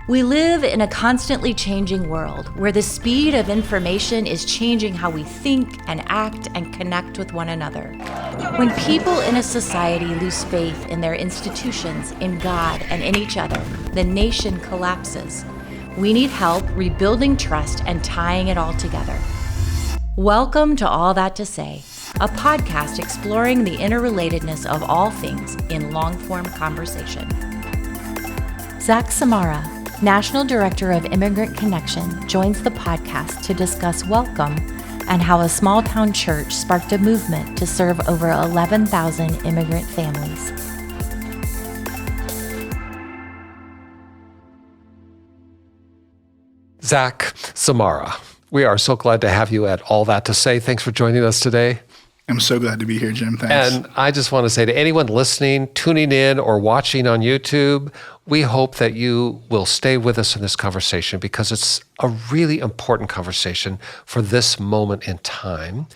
We live in a constantly changing world where the speed of information is changing how we think and act and connect with one another. When people in a society lose faith in their institutions, in God, and in each other, the nation collapses. We need help rebuilding trust and tying it all together. Welcome to All That to Say, a podcast exploring the interrelatedness of all things in long-form conversation. Zach Szamara, National Director of Immigrant Connection, joins the podcast to discuss welcome and how a small-town church sparked a movement to serve over 11,000 immigrant families. Zach Szamara, we are so glad to have you at All That to Say. Thanks for joining us today. I'm so glad to be here, Jim. Thanks. And I just want to say to anyone listening, tuning in, or watching on YouTube, we hope that you will stay with us in this conversation because it's a really important conversation for this moment in time.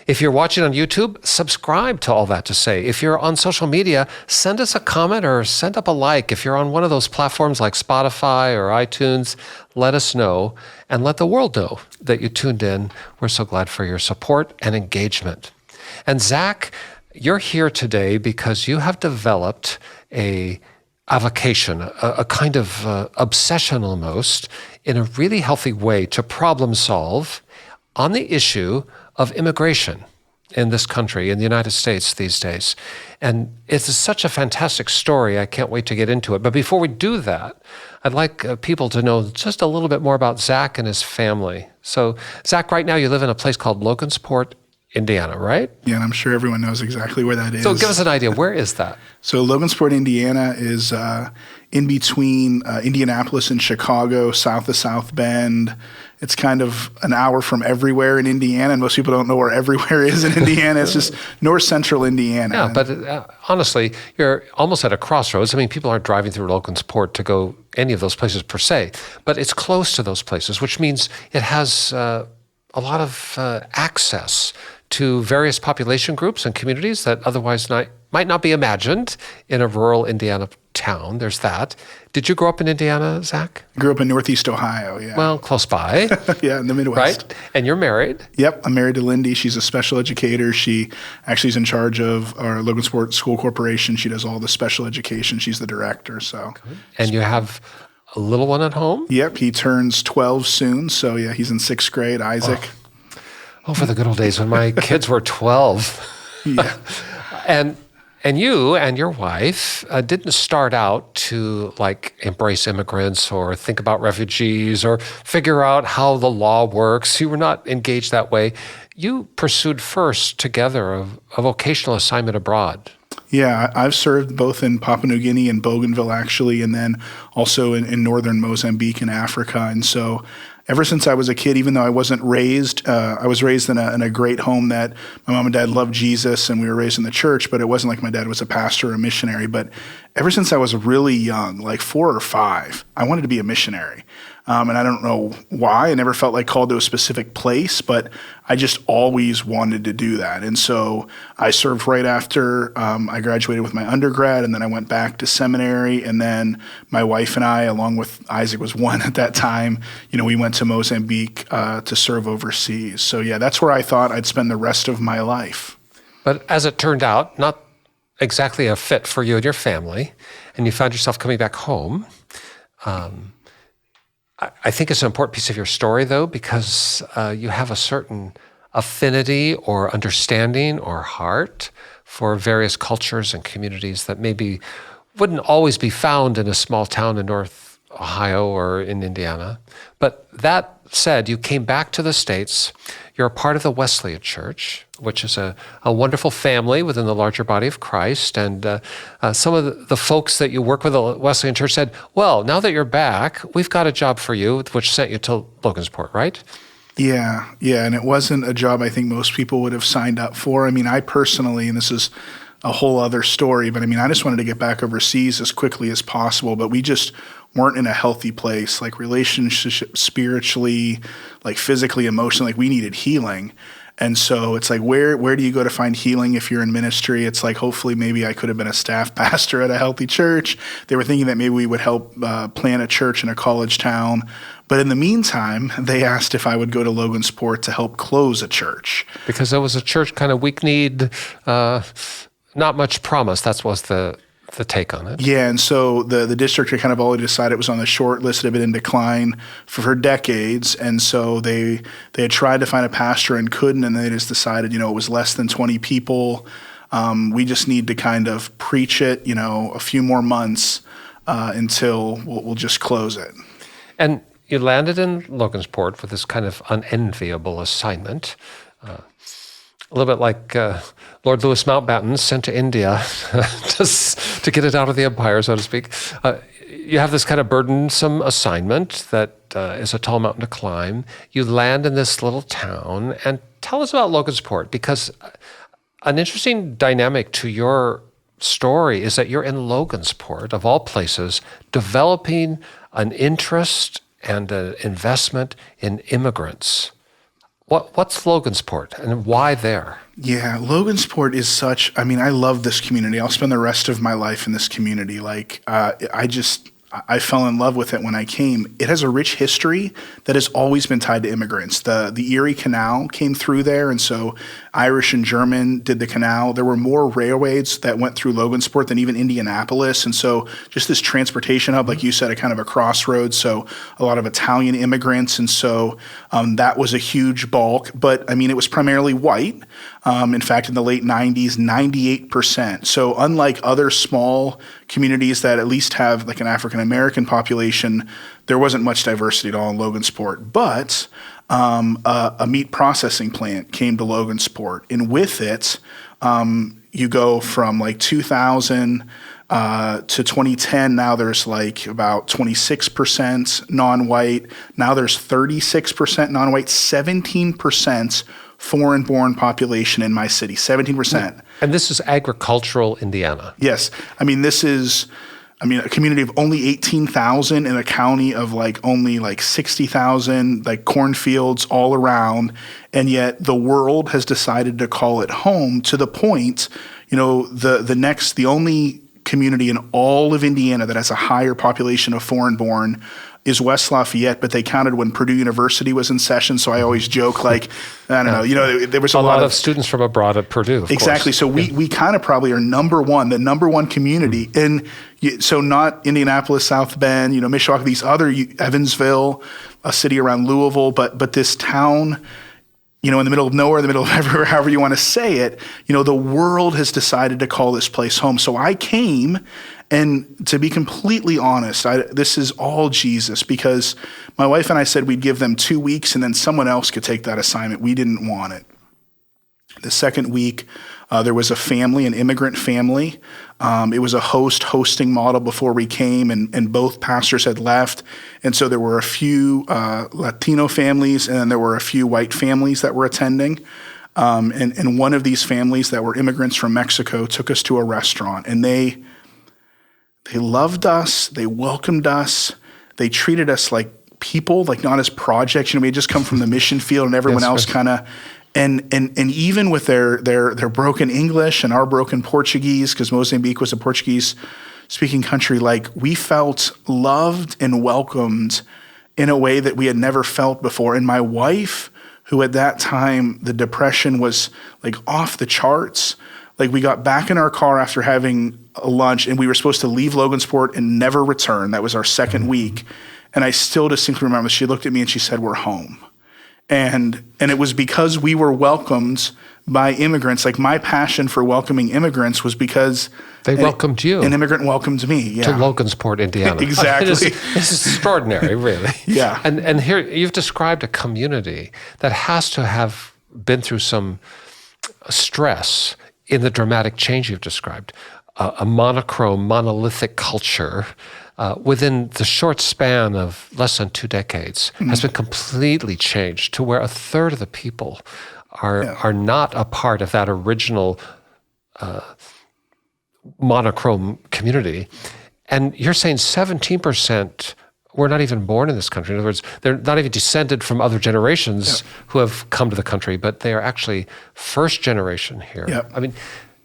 If you're watching on YouTube, subscribe to All That to Say. If you're on social media, send us a comment or send up a like. If you're on one of those platforms like Spotify or iTunes, let us know and let the world know that you tuned in. We're so glad for your support and engagement. And Zach, you're here today because you have developed a avocation, a kind of obsession almost, in a really healthy way to problem solve on the issue of immigration in this country, in the United States these days. And it's such a fantastic story. I can't wait to get into it. But before we do that, I'd like people to know just a little bit more about Zach and his family. So, Zach, right now you live in a place called Logansport, Indiana, right? Yeah, and I'm sure everyone knows exactly where that is. So give us an idea. Where is that? So Logansport, Indiana is in between Indianapolis and Chicago, south of South Bend. It's kind of an hour from everywhere in Indiana, and most people don't know where everywhere is in Indiana. It's just north central Indiana. Yeah, but honestly, you're almost at a crossroads. I mean, people aren't driving through Logansport to go any of those places per se, but it's close to those places, which means it has a lot of access to various population groups and communities that otherwise might not be imagined in a rural Indiana town. There's that. Did you grow up in Indiana, Zach? I grew up in Northeast Ohio, yeah. Well, close by. Yeah, in the Midwest. Right? And you're married? Yep, I'm married to Lindy. She's a special educator. She actually is in charge of our Logansport School Corporation. She does all the special education. She's the director, so. Good. And you have a little one at home? Yep, he turns 12 soon, so yeah, he's in 6th grade, Isaac. Oh, for the good old days when my kids were 12. Yeah. And you and your wife didn't start out to embrace immigrants or think about refugees or figure out how the law works. You were not engaged that way. You pursued first together a vocational assignment abroad. Yeah, I've served both in Papua New Guinea and Bougainville, actually, and then also in northern Mozambique and Africa. And so ever since I was a kid, even though I wasn't raised, I was raised in a great home that my mom and dad loved Jesus, and we were raised in the church, but it wasn't like my dad was a pastor or a missionary. But ever since I was really young, like 4 or 5, I wanted to be a missionary. And I don't know why. I never felt like called to a specific place, but I just always wanted to do that. And so I served right after I graduated with my undergrad, and then I went back to seminary. And then my wife and I, along with Isaac was 1 at that time, we went to Mozambique to serve overseas. So yeah, that's where I thought I'd spend the rest of my life. But as it turned out, not exactly a fit for you and your family, and you found yourself coming back home. I think it's an important piece of your story, though, because you have a certain affinity or understanding or heart for various cultures and communities that maybe wouldn't always be found in a small town in North Ohio or in Indiana. But that said, you came back to the States. You're a part of the Wesleyan Church, which is a wonderful family within the larger body of Christ. And some of the folks that you work with at the Wesleyan Church said, well, now that you're back, we've got a job for you, which sent you to Logansport, right? Yeah. And it wasn't a job I think most people would have signed up for. I mean, I personally, and this is a whole other story, but I mean, I just wanted to get back overseas as quickly as possible, but we just weren't in a healthy place, like relationship, spiritually, like physically, emotionally, like we needed healing. And so it's like, where do you go to find healing if you're in ministry? It's like, hopefully maybe I could have been a staff pastor at a healthy church. They were thinking that maybe we would help plant a church in a college town. But in the meantime, they asked if I would go to Logansport to help close a church. Because it was a church kind of weak-kneed, not much promise. That was the take on it. Yeah, and so the district had kind of already decided it was on the short list, it had been in decline for decades, and so they had tried to find a pastor and couldn't, and they just decided, it was less than 20 people. We just need to kind of preach it, a few more months until we'll just close it. And you landed in Logansport for this kind of unenviable assignment. A little bit like Lord Louis Mountbatten sent to India just to get it out of the empire, so to speak. You have this kind of burdensome assignment that is a tall mountain to climb. You land in this little town, and tell us about Logansport, because an interesting dynamic to your story is that you're in Logansport, of all places, developing an interest and an investment in immigrants. What's Logansport and why there? Yeah, Logansport is I love this community. I'll spend the rest of my life in this community. I fell in love with it when I came. It has a rich history that has always been tied to immigrants. The Erie Canal came through there, and so Irish and German did the canal. There were more railways that went through Logansport than even Indianapolis, and so just this transportation hub, like you said, a kind of a crossroads, so a lot of Italian immigrants, and so that was a huge bulk. But, it was primarily white. In fact, in the late 90s, 98%. So unlike other small communities that at least have like an African-American population, there wasn't much diversity at all in Logansport. But a meat processing plant came to Logansport. And with it, you go from like 2000 to 2010, now there's like about 26% non-white. Now there's 36% non-white, 17% foreign-born population in my city, 17%. And this is agricultural Indiana. Yes. This is, a community of only 18,000 in a county of only 60,000, cornfields all around. And yet the world has decided to call it home, to the point, the only community in all of Indiana that has a higher population of foreign-born is West Lafayette, but they counted when Purdue University was in session. So I always joke, I don't know, there was a lot of students from abroad at Purdue. Exactly. Course. So we kind of probably are the number one community. And so not Indianapolis, South Bend, Mishawaka, these other, Evansville, a city around Louisville, but this town, in the middle of nowhere, in the middle of everywhere, however you want to say it, the world has decided to call this place home. So I came, and to be completely honest, this is all Jesus, because my wife and I said we'd give them 2 weeks and then someone else could take that assignment. We didn't want it. The second week, there was a family, an immigrant family. It was a hosting model before we came, and both pastors had left. And so there were a few Latino families, and then there were a few white families that were attending. And one of these families that were immigrants from Mexico took us to a restaurant, and they loved us, they welcomed us, they treated us like people, not as projects. We had just come from the mission field, and everyone else kind of. And even with their broken English and our broken Portuguese, because Mozambique was a Portuguese-speaking country, we felt loved and welcomed in a way that we had never felt before. And my wife, who at that time, the depression was off the charts, we got back in our car after having a lunch, and we were supposed to leave Logansport and never return. That was our second week. And I still distinctly remember, she looked at me and she said, "We're home." And it was because we were welcomed by immigrants. My passion for welcoming immigrants was because they welcomed you. An immigrant welcomed me, to Logansport, Indiana. Exactly. This is extraordinary, really. Yeah. And here you've described a community that has to have been through some stress in the dramatic change you've described. A monochrome, monolithic culture within the short span of less than 2 decades has been completely changed to where a third of the people are not a part of that original monochrome community. And you're saying 17% were not even born in this country. In other words, they're not even descended from other generations who have come to the country, but they are actually first generation here. Yep. I mean,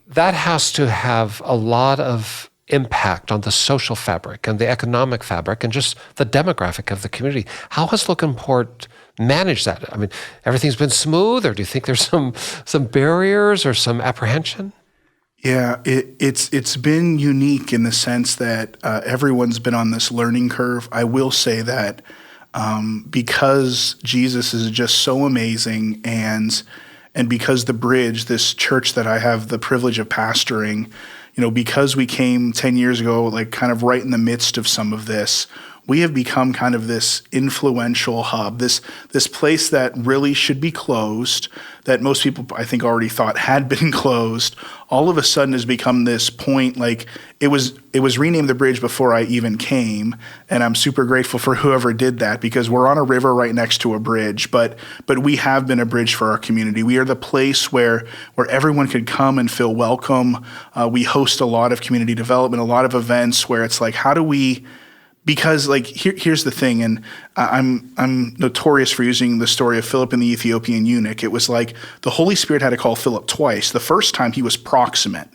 that has to have a lot of impact on the social fabric and the economic fabric and just the demographic of the community. How has Logansport managed that? I mean, everything's been smooth, or do you think there's some barriers or some apprehension? Yeah, it's been unique in the sense that everyone's been on this learning curve. I will say that because Jesus is just so amazing, and because the Bridge, this church that I have the privilege of pastoring, because we came 10 years ago, like kind of right in the midst of some of this, we have become kind of this influential hub, this place that really should be closed, that most people I think already thought had been closed, all of a sudden has become this point. Like it was renamed the Bridge before I even came, and I'm super grateful for whoever did that, because we're on a river right next to a bridge, but we have been a bridge for our community. We are the place where everyone could come and feel welcome. We host a lot of community development, a lot of events where it's like, how do we? Because like here's the thing, and I'm notorious for using the story of Philip and the Ethiopian eunuch. It was like the Holy Spirit had to call Philip twice. The first time he was proximate.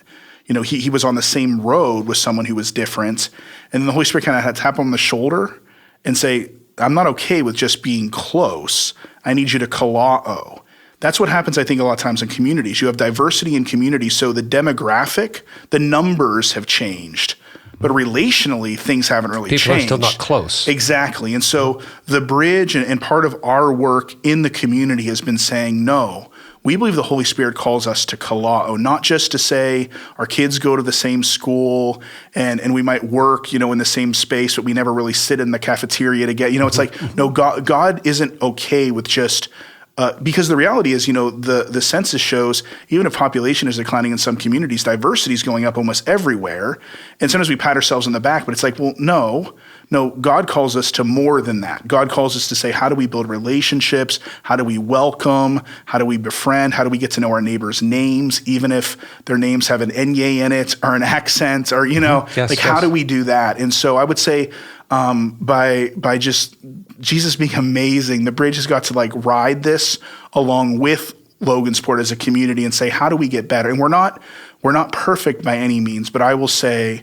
He was on the same road with someone who was different. And then the Holy Spirit kind of had to tap him on the shoulder and say, I'm not okay with just being close. I need you to kalao. That's what happens, I think, a lot of times in communities. You have diversity in communities, so the demographic, the numbers have changed. But relationally, things haven't really changed. People are still not close. Exactly. And so the Bridge and part of our work in the community has been saying, no, we believe the Holy Spirit calls us to kalao, not just to say our kids go to the same school and we might work, in the same space, but we never really sit in the cafeteria together. It's like, no, God isn't okay with just because the reality is, the census shows even if population is declining in some communities, diversity is going up almost everywhere. And sometimes we pat ourselves on the back, but it's like, well, no, God calls us to more than that. God calls us to say, how do we build relationships? How do we welcome? How do we befriend? How do we get to know our neighbors' names, even if their names have an enye in it or an accent or, how do we do that? And so I would say by just Jesus being amazing, the Bridge has got to like ride this along with Logansport as a community and say, how do we get better? And we're not perfect by any means, but I will say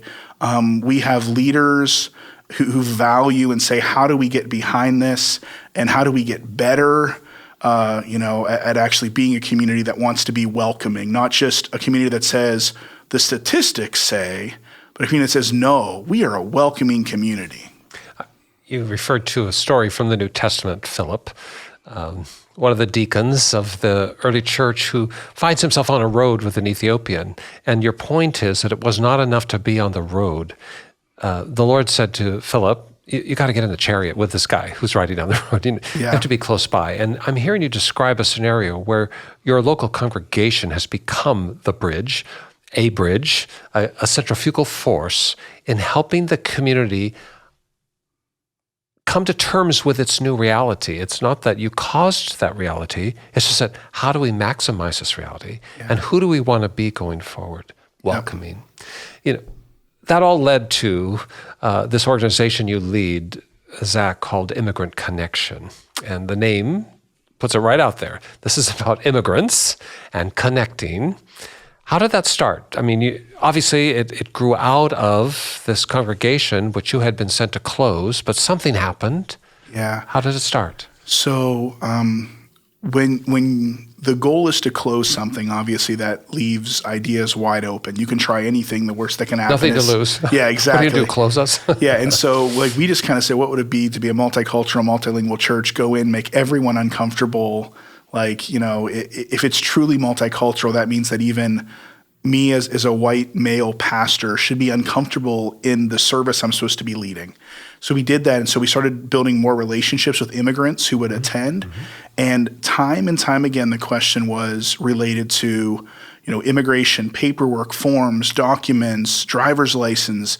we have leaders who value and say, how do we get behind this and how do we get better? At actually being a community that wants to be welcoming, not just a community that says the statistics say, but a community that says, no, we are a welcoming community. You referred to a story from the New Testament, Philip, one of the deacons of the early church who finds himself on a road with an Ethiopian. And your point is that it was not enough to be on the road. The Lord said to Philip, you got to get in the chariot with this guy who's riding down the road. You have to be close by. And I'm hearing you describe a scenario where your local congregation has become the bridge, a centrifugal force in helping the community come to terms with its new reality. It's not that you caused that reality. It's just that how do we maximize this reality? Yeah. And who do we want to be going forward? Welcoming. That all led to this organization you lead, Zach, called Immigrant Connection. And the name puts it right out there. This is about immigrants and connecting. How did that start? I mean, obviously it grew out of this congregation, which you had been sent to close, but something happened. Yeah. How did it start? So when the goal is to close something, obviously that leaves ideas wide open. You can try anything. The worst that can happen Nothing to lose. Yeah, exactly. What do you do, close us? Yeah, and so we just kind of say, what would it be to be a multicultural, multilingual church, go in, make everyone uncomfortable. If it's truly multicultural, that means that even me as a white male pastor should be uncomfortable in the service I'm supposed to be leading. So we did that. And so we started building more relationships with immigrants who would attend. Mm-hmm. And time again, the question was related to, immigration, paperwork, forms, documents, driver's license.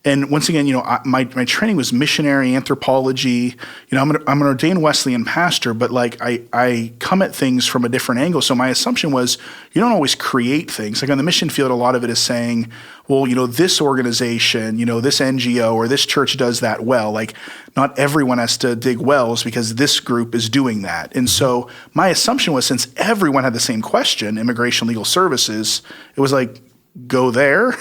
And once again, my training was missionary anthropology. I'm an ordained Wesleyan pastor, but like I come at things from a different angle. So my assumption was you don't always create things. Like on the mission field, a lot of it is saying, well, this organization, this NGO or this church does that well. Like not everyone has to dig wells because this group is doing that. And so my assumption was since everyone had the same question, immigration legal services, it was like, go there.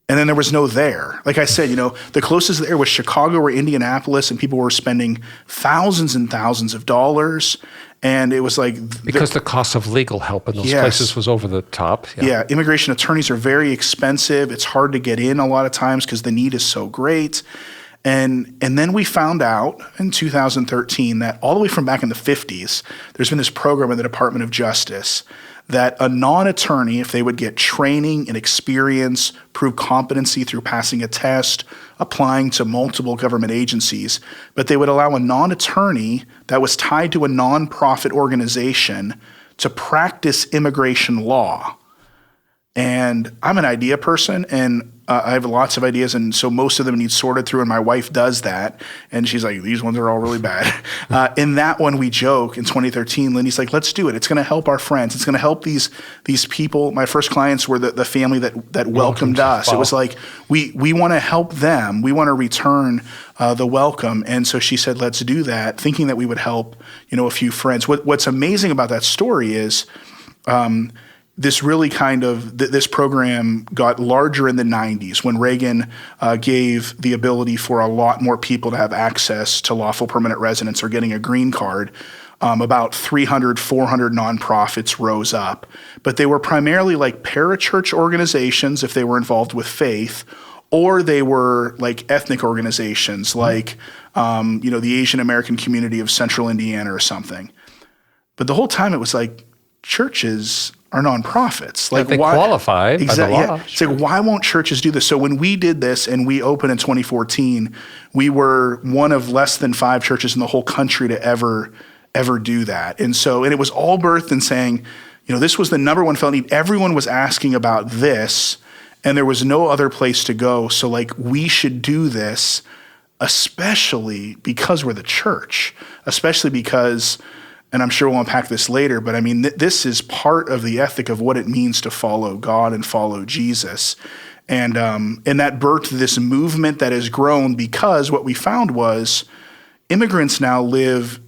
And then there was no there. Like I said, the closest there was Chicago or Indianapolis, and people were spending thousands and thousands of dollars. And it was like... Because the cost of legal help in those places was over the top. Yeah, immigration attorneys are very expensive. It's hard to get in a lot of times because the need is so great. And then we found out in 2013 that all the way from back in the 50s, there's been this program in the Department of Justice that a non-attorney, if they would get training and experience, prove competency through passing a test, applying to multiple government agencies, but they would allow a non-attorney that was tied to a nonprofit organization to practice immigration law. And I'm an idea person, and I have lots of ideas, and so most of them need sorted through, and my wife does that, and she's like, these ones are all really bad. In that one, we joke, in 2013, Lindy's like, let's do it. It's going to help our friends. It's going to help these people. My first clients were the family that welcomed us. Wow. It was like, we want to help them. We want to return the welcome. And so she said, let's do that, thinking that we would help, a few friends. What's amazing about that story is this really this program got larger in the 90s when Reagan gave the ability for a lot more people to have access to lawful permanent residence or getting a green card. About 300, 400 nonprofits rose up, but they were primarily like parachurch organizations if they were involved with faith, or they were like ethnic organizations like, the Asian American community of Central Indiana or something. But the whole time it was like churches are nonprofits. Like they qualify by the law. Yeah. It's like, why won't churches do this? So when we did this and we opened in 2014, we were one of less than 5 churches in the whole country to ever do that. And it was all birthed in saying, this was the number one felt need. Everyone was asking about this, and there was no other place to go. So like, we should do this, especially because we're the church, especially because, and I'm sure we'll unpack this later, but I mean, this is part of the ethic of what it means to follow God and follow Jesus. And that birthed this movement that has grown because what we found was immigrants now live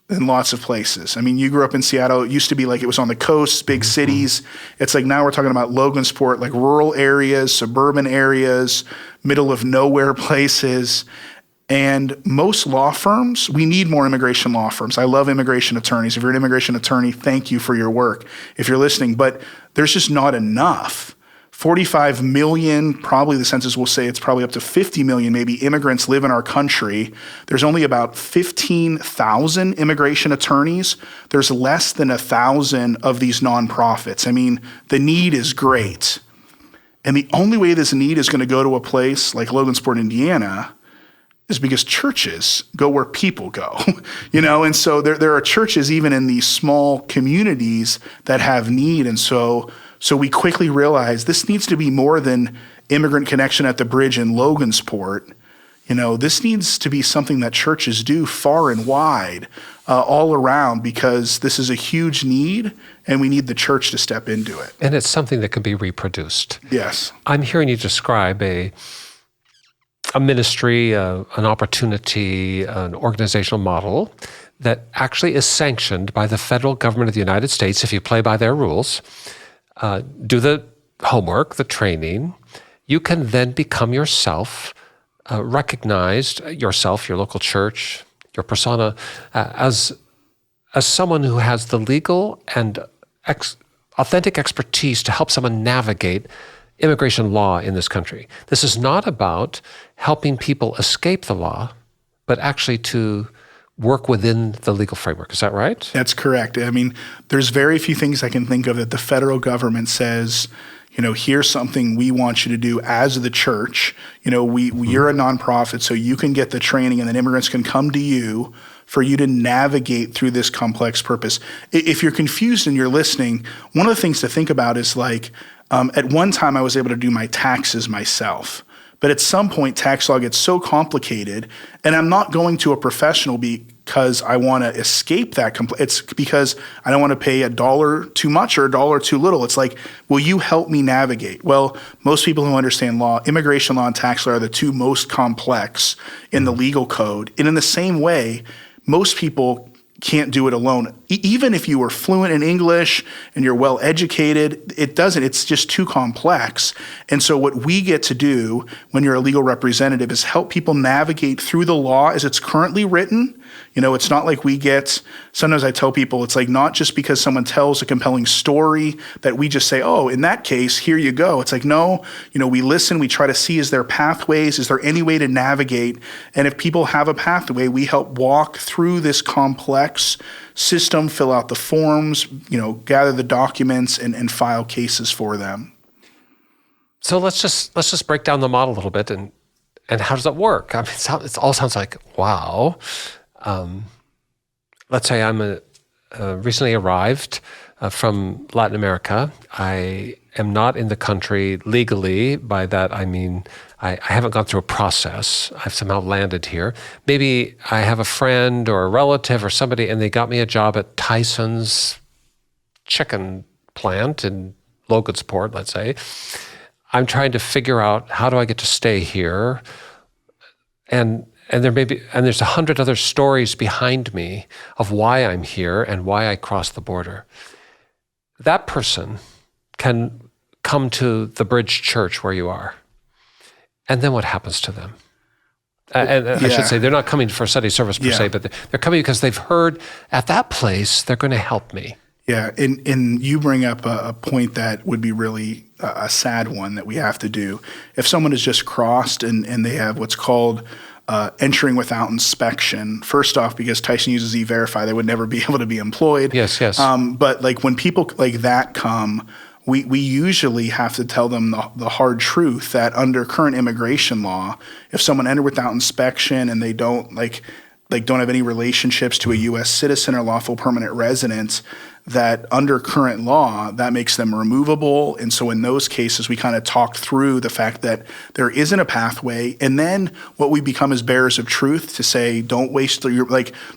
in lots of places. I mean, you grew up in Seattle. It used to be like it was on the coast, big cities. It's like now we're talking about Logansport, like rural areas, suburban areas, middle of nowhere places. And most law firms, we need more immigration law firms. I love immigration attorneys. If you're an immigration attorney, thank you for your work if you're listening. But there's just not enough. 45 million, probably the census will say it's probably up to 50 million maybe immigrants live in our country. There's only about 15,000 immigration attorneys. There's less than 1,000 of these nonprofits. I mean, the need is great. And the only way this need is going to go to a place like Logansport, Indiana, is because churches go where people go, and so there are churches even in these small communities that have need. And so we quickly realized this needs to be more than Immigrant Connection at the bridge in Logansport. This needs to be something that churches do far and wide, all around, because this is a huge need and we need the church to step into it. And it's something that can be reproduced. Yes. I'm hearing you describe a ministry, an opportunity, an organizational model that actually is sanctioned by the federal government of the United States if you play by their rules, do the homework, the training. You can then become yourself, recognized yourself, your local church, your persona, as someone who has the legal and authentic expertise to help someone navigate immigration law in this country. This is not about helping people escape the law, but actually to work within the legal framework. Is that right? That's correct. I mean, there's very few things I can think of that the federal government says, here's something we want you to do as the church. You're a nonprofit, so you can get the training and then immigrants can come to you for you to navigate through this complex purpose. If you're confused and you're listening, one of the things to think about is like, at one time I was able to do my taxes myself. But at some point, tax law gets so complicated, and I'm not going to a professional because I want to escape that. It's because I don't want to pay $1 too much or $1 too little. It's like, will you help me navigate? Well, most people who understand law, immigration law and tax law are the two most complex in the legal code. And in the same way, most people can't do it alone. Even if you were fluent in English and you're well educated, it's just too complex. And so what we get to do when you're a legal representative is help people navigate through the law as it's currently written. It's not like sometimes I tell people, it's like not just because someone tells a compelling story that we just say, oh, in that case, here you go. It's like, no, we listen, we try to see, is there pathways? Is there any way to navigate? And if people have a pathway, we help walk through this complex system, fill out the forms, gather the documents and file cases for them. So let's just break down the model a little bit and how does that work? I mean, it all sounds like, wow. Let's say I'm recently arrived from Latin America. I am not in the country legally. By that, I mean I haven't gone through a process. I've somehow landed here. Maybe I have a friend or a relative or somebody, and they got me a job at Tyson's chicken plant in Logansport, let's say. I'm trying to figure out, how do I get to stay here? And there's 100 other stories behind me of why I'm here and why I crossed the border. That person can come to the Bridge Church where you are. And then what happens to them? I should say, they're not coming for a Sunday service per se, but they're coming because they've heard at that place they're going to help me. Yeah, and you bring up a point that would be really a sad one that we have to do. If someone has just crossed and they have what's called entering without inspection, first off, because Tyson uses E-Verify, they would never be able to be employed. Yes. But like when people like that come, we usually have to tell them the hard truth that under current immigration law, if someone entered without inspection and they don't don't have any relationships to a U.S. citizen or lawful permanent resident, that under current law, that makes them removable. And so in those cases, we kind of talked through the fact that there isn't a pathway. And then what we become is bearers of truth to say, don't waste your,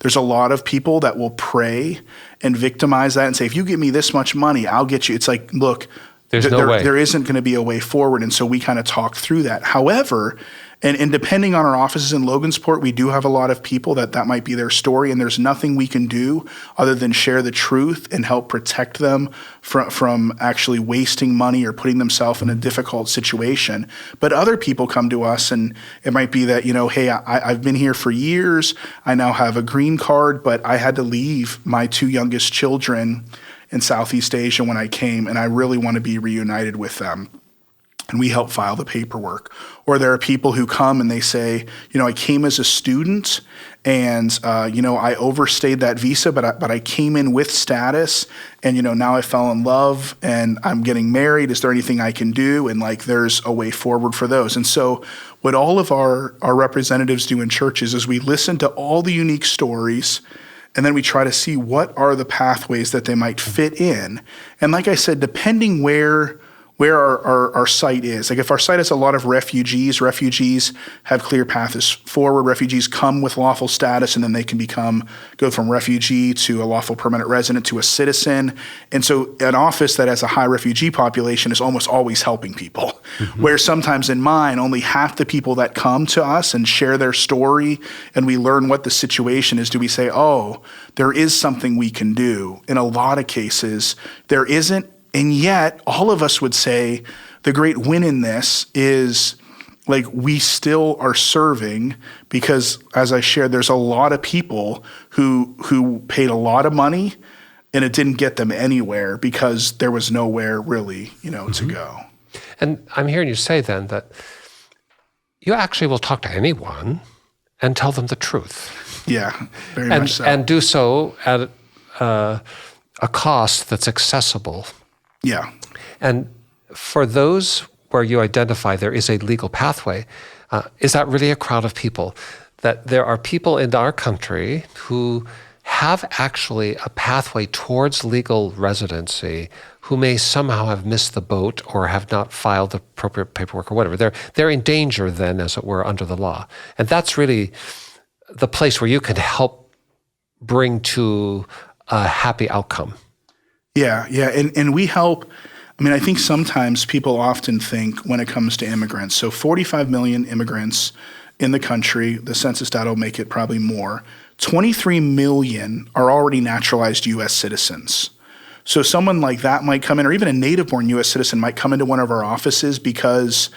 there's a lot of people that will pray and victimize that and say, if you give me this much money, I'll get you. It's like, look, there's no way. There isn't going to be a way forward. And so we kind of talked through that. However, and depending on our offices in Logansport, we do have a lot of people that might be their story, and there's nothing we can do other than share the truth and help protect them from actually wasting money or putting themselves in a difficult situation. But other people come to us, and it might be that, hey, I've been here for years. I now have a green card, but I had to leave my 2 youngest children in Southeast Asia when I came, and I really want to be reunited with them. And we help file the paperwork. Or there are people who come and they say, I came as a student and, I overstayed that visa, but I came in with status and, now I fell in love and I'm getting married. Is there anything I can do? And there's a way forward for those. And so what all of our representatives do in churches is we listen to all the unique stories, and then we try to see what are the pathways that they might fit in. And like I said, depending where our site is. If our site has a lot of refugees have clear paths forward. Refugees come with lawful status, and then they can go from refugee to a lawful permanent resident to a citizen. And so an office that has a high refugee population is almost always helping people. Mm-hmm. Where sometimes in mine, only half the people that come to us and share their story and we learn what the situation is, do we say, oh, there is something we can do. In a lot of cases, there isn't. And yet, all of us would say the great win in this is we still are serving because, as I shared, there's a lot of people who paid a lot of money and it didn't get them anywhere because there was nowhere really, to go. And I'm hearing you say then that you actually will talk to anyone and tell them the truth. Yeah, very much so. And do so at a cost that's accessible. Yeah. And for those where you identify there is a legal pathway, is that really a crowd of people? That there are people in our country who have actually a pathway towards legal residency who may somehow have missed the boat or have not filed the appropriate paperwork or whatever. They're in danger then, as it were, under the law. And that's really the place where you can help bring to a happy outcome. Yeah. And we help. I mean, I think sometimes people often think when it comes to immigrants, so 45 million immigrants in the country, the census data will make it probably more. 23 million are already naturalized U.S. citizens. So someone like that might come in, or even a native-born U.S. citizen might come into one of our offices because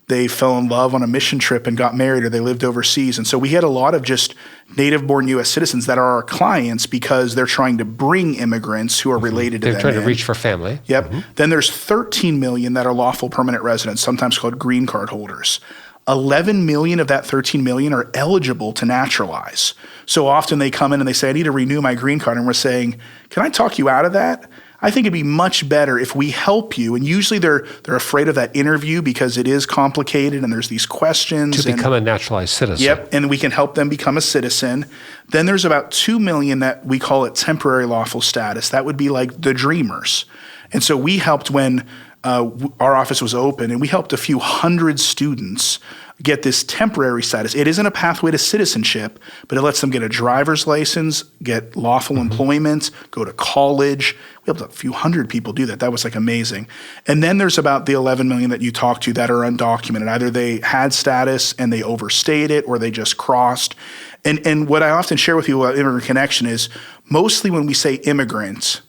they fell in love on a mission trip and got married, or they lived overseas. And so we had a lot of just native-born U.S. citizens that are our clients because they're trying to bring immigrants who are related to them. They're trying to reach for family. Yep. Then there's 13 million that are lawful permanent residents, sometimes called green card holders. 11 million of that 13 million are eligible to naturalize. So often they come in and they say, I need to renew my green card. And we're saying, can I talk you out of that? I think it'd be much better if we help you. And usually they're afraid of that interview because it is complicated and there's these questions. To become a naturalized citizen. Yep, and we can help them become a citizen. Then there's about 2 million that we call it temporary lawful status. That would be like the dreamers. And so we helped when our office was open, and we helped a few hundred students get this temporary status. It isn't a pathway to citizenship, but it lets them get a driver's license, get lawful employment, go to college. We helped a few hundred people do that. That was like amazing. And then there's about the 11 million that you talked to that are undocumented. Either they had status and they overstayed it, or they just crossed. And what I often share with people about Immigrant Connection is mostly when we say immigrants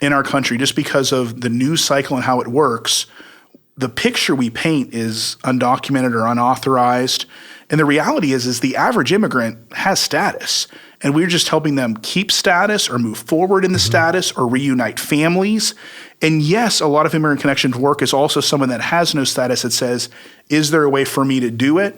in our country, just because of the news cycle and how it works, the picture we paint is undocumented or unauthorized. And the reality is the average immigrant has status. And we're just helping them keep status or move forward in the status or reunite families. And yes, a lot of Immigrant Connection's work is also someone that has no status that says, is there a way for me to do it?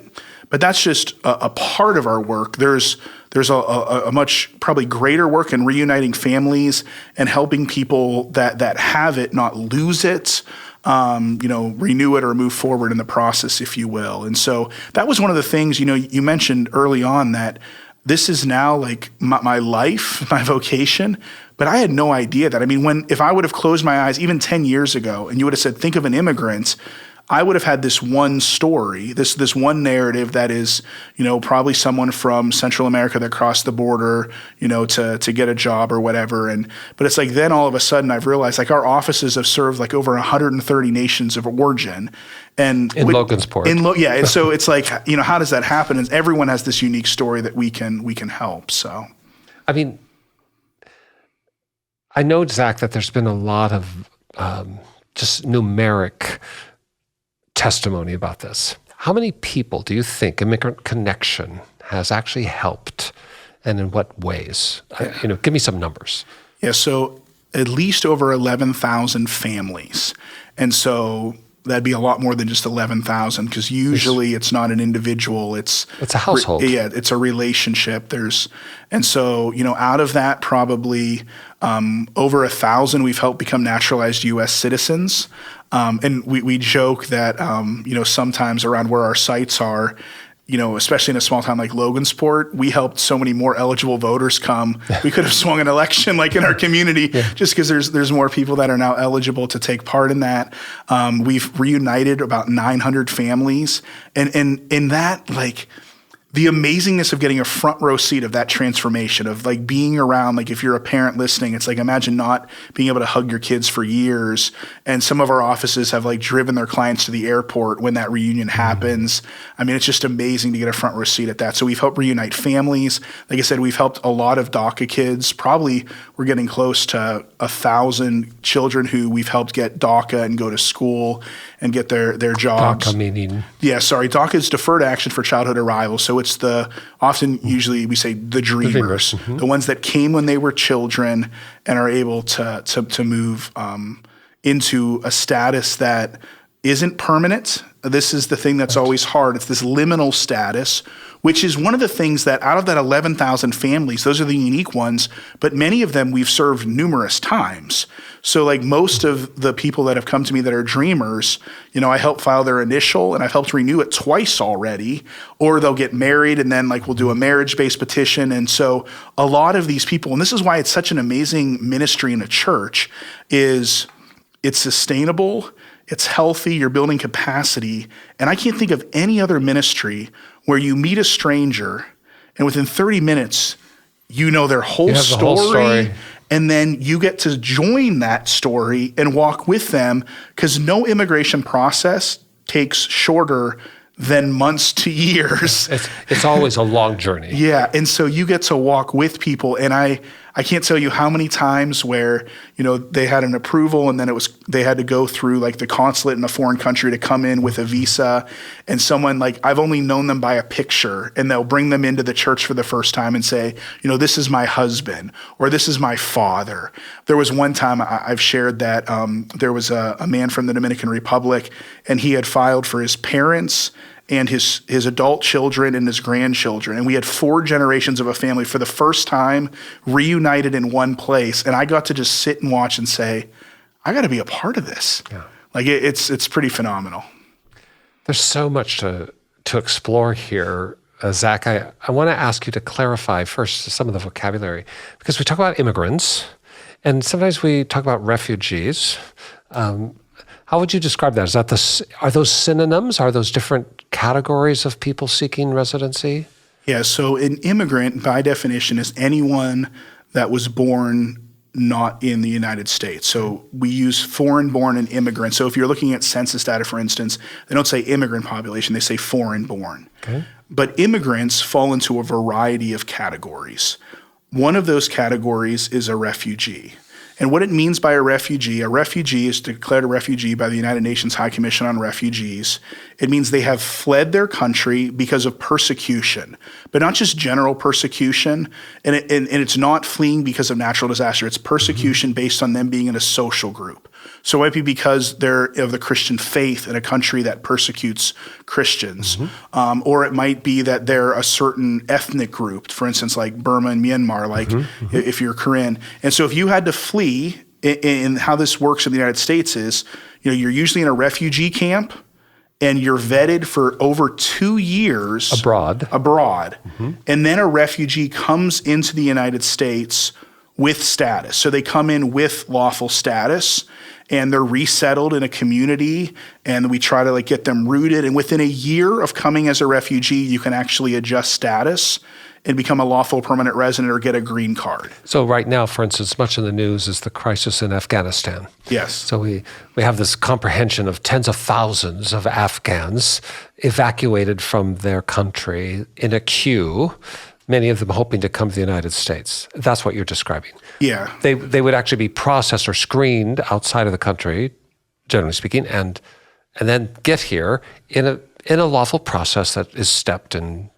But that's just a part of our work. There's a much probably greater work in reuniting families and helping people that have it not lose it, renew it or move forward in the process, if you will. And so that was one of the things, you mentioned early on that this is now like my life, my vocation, but I had no idea that. I mean, if I would have closed my eyes even 10 years ago and you would have said, think of an immigrant, I would have had this one story, this one narrative that is, probably someone from Central America that crossed the border, to get a job or whatever. But it's like then all of a sudden I've realized like our offices have served like over 130 nations of origin. And in Logansport. And so it's like, how does that happen? And everyone has this unique story that we can help. So, I mean, I know, Zach, that there's been a lot of just numeric testimony about this. How many people do you think Immigrant Connection has actually helped, and in what ways? Give me some numbers. Yeah, so at least over 11,000 families. And so that'd be a lot more than just 11,000 because usually it's not an individual. It's a household. It's a relationship. And so, out of that probably over 1,000 we've helped become naturalized U.S. citizens. And we joke that, sometimes around where our sites are, especially in a small town like Logansport, we helped so many more eligible voters come. We could have swung an election like in our community just because there's more people that are now eligible to take part in that. We've reunited about 900 families. And in that, like, the amazingness of getting a front row seat of that transformation of like being around, like if you're a parent listening, it's like imagine not being able to hug your kids for years. And some of our offices have like driven their clients to the airport when that reunion happens. I mean, it's just amazing to get a front row seat at that. So we've helped reunite families. Like I said, we've helped a lot of DACA kids. Probably we're getting close to 1,000 children who we've helped get DACA and go to school and get their jobs. DACA meaning? Yeah, sorry. DACA is Deferred Action for Childhood Arrival. So it's usually we say the dreamers, the ones that came when they were children and are able to move into a status that isn't permanent. This is the thing that's always hard. It's this liminal status which is one of the things that out of that 11,000 families, those are the unique ones, but many of them we've served numerous times. So like most of the people that have come to me that are dreamers, I help file their initial and I've helped renew it twice already, or they'll get married and then like we'll do a marriage-based petition. And so a lot of these people, and this is why it's such an amazing ministry in a church, is it's sustainable, it's healthy, you're building capacity. And I can't think of any other ministry where you meet a stranger and within 30 minutes, you know their whole story. And then you get to join that story and walk with them, because no immigration process takes shorter than months to years. It's always a long journey. Yeah, and so you get to walk with people, and I can't tell you how many times where they had an approval and then they had to go through like the consulate in a foreign country to come in with a visa, and someone like I've only known them by a picture, and they'll bring them into the church for the first time and say, this is my husband or this is my father. There was one time I've shared that there was a man from the Dominican Republic, and he had filed for his parents and his adult children and his grandchildren. And we had 4 generations of a family for the first time reunited in one place. And I got to just sit and watch and say, I got to be a part of this. Yeah. Like it's pretty phenomenal. There's so much to explore here. Zach, I want to ask you to clarify first some of the vocabulary, because we talk about immigrants and sometimes we talk about refugees. How would you describe that? Are those synonyms? Are those different categories of people seeking residency? Yeah, so an immigrant, by definition, is anyone that was born not in the United States. So we use foreign-born and immigrant. So if you're looking at census data, for instance, they don't say immigrant population, they say foreign-born. Okay. But immigrants fall into a variety of categories. One of those categories is a refugee. And what it means by a refugee is declared a refugee by the United Nations High Commission on Refugees. It means they have fled their country because of persecution, but not just general persecution. And it's not fleeing because of natural disaster. It's persecution based on them being in a social group. So it might be because they're of the Christian faith in a country that persecutes Christians. Or it might be that they're a certain ethnic group, for instance, like Burma and Myanmar, like if you're Korean. And so if you had to flee, in how this works in the United States is, you're usually in a refugee camp and you're vetted for over 2 years. Abroad. And then a refugee comes into the United States with status. So they come in with lawful status and they're resettled in a community, and we try to get them rooted. And within a year of coming as a refugee, you can actually adjust status and become a lawful permanent resident or get a green card. So right now, for instance, much in the news is the crisis in Afghanistan. Yes. So we have this comprehension of tens of thousands of Afghans evacuated from their country in a queue, many of them hoping to come to the United States. That's what you're describing. Yeah. They would actually be processed or screened outside of the country, generally speaking, and then get here in a lawful process that is stepped in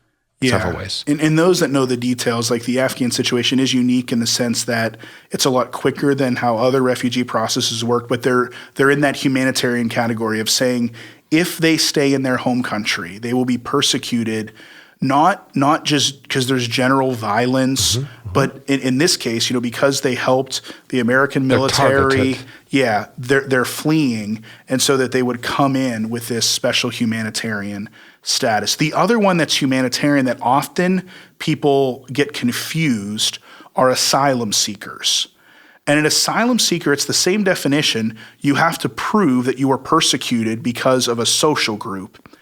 several ways. And those that know the details, like the Afghan situation is unique in the sense that it's a lot quicker than how other refugee processes work, but they're in that humanitarian category of saying if they stay in their home country, they will be persecuted, not just because there's general violence, but in this case, because they helped the American military. They're fleeing, and so that they would come in with this special humanitarian status. The other one that's humanitarian that often people get confused are asylum seekers. And an asylum seeker, it's the same definition. You have to prove that you were persecuted because of a social group.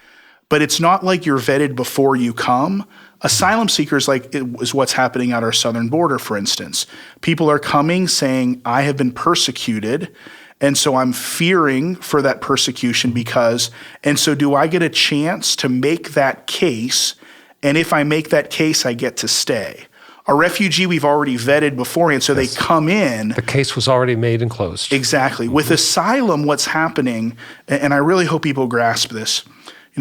But it's not like you're vetted before you come. Asylum seekers is what's happening at our southern border, for instance. People are coming saying, I have been persecuted, and so I'm fearing for that persecution and so do I get a chance to make that case? And if I make that case, I get to stay. A refugee we've already vetted beforehand, so they come in. The case was already made and closed. Exactly. With asylum, what's happening, and I really hope people grasp this,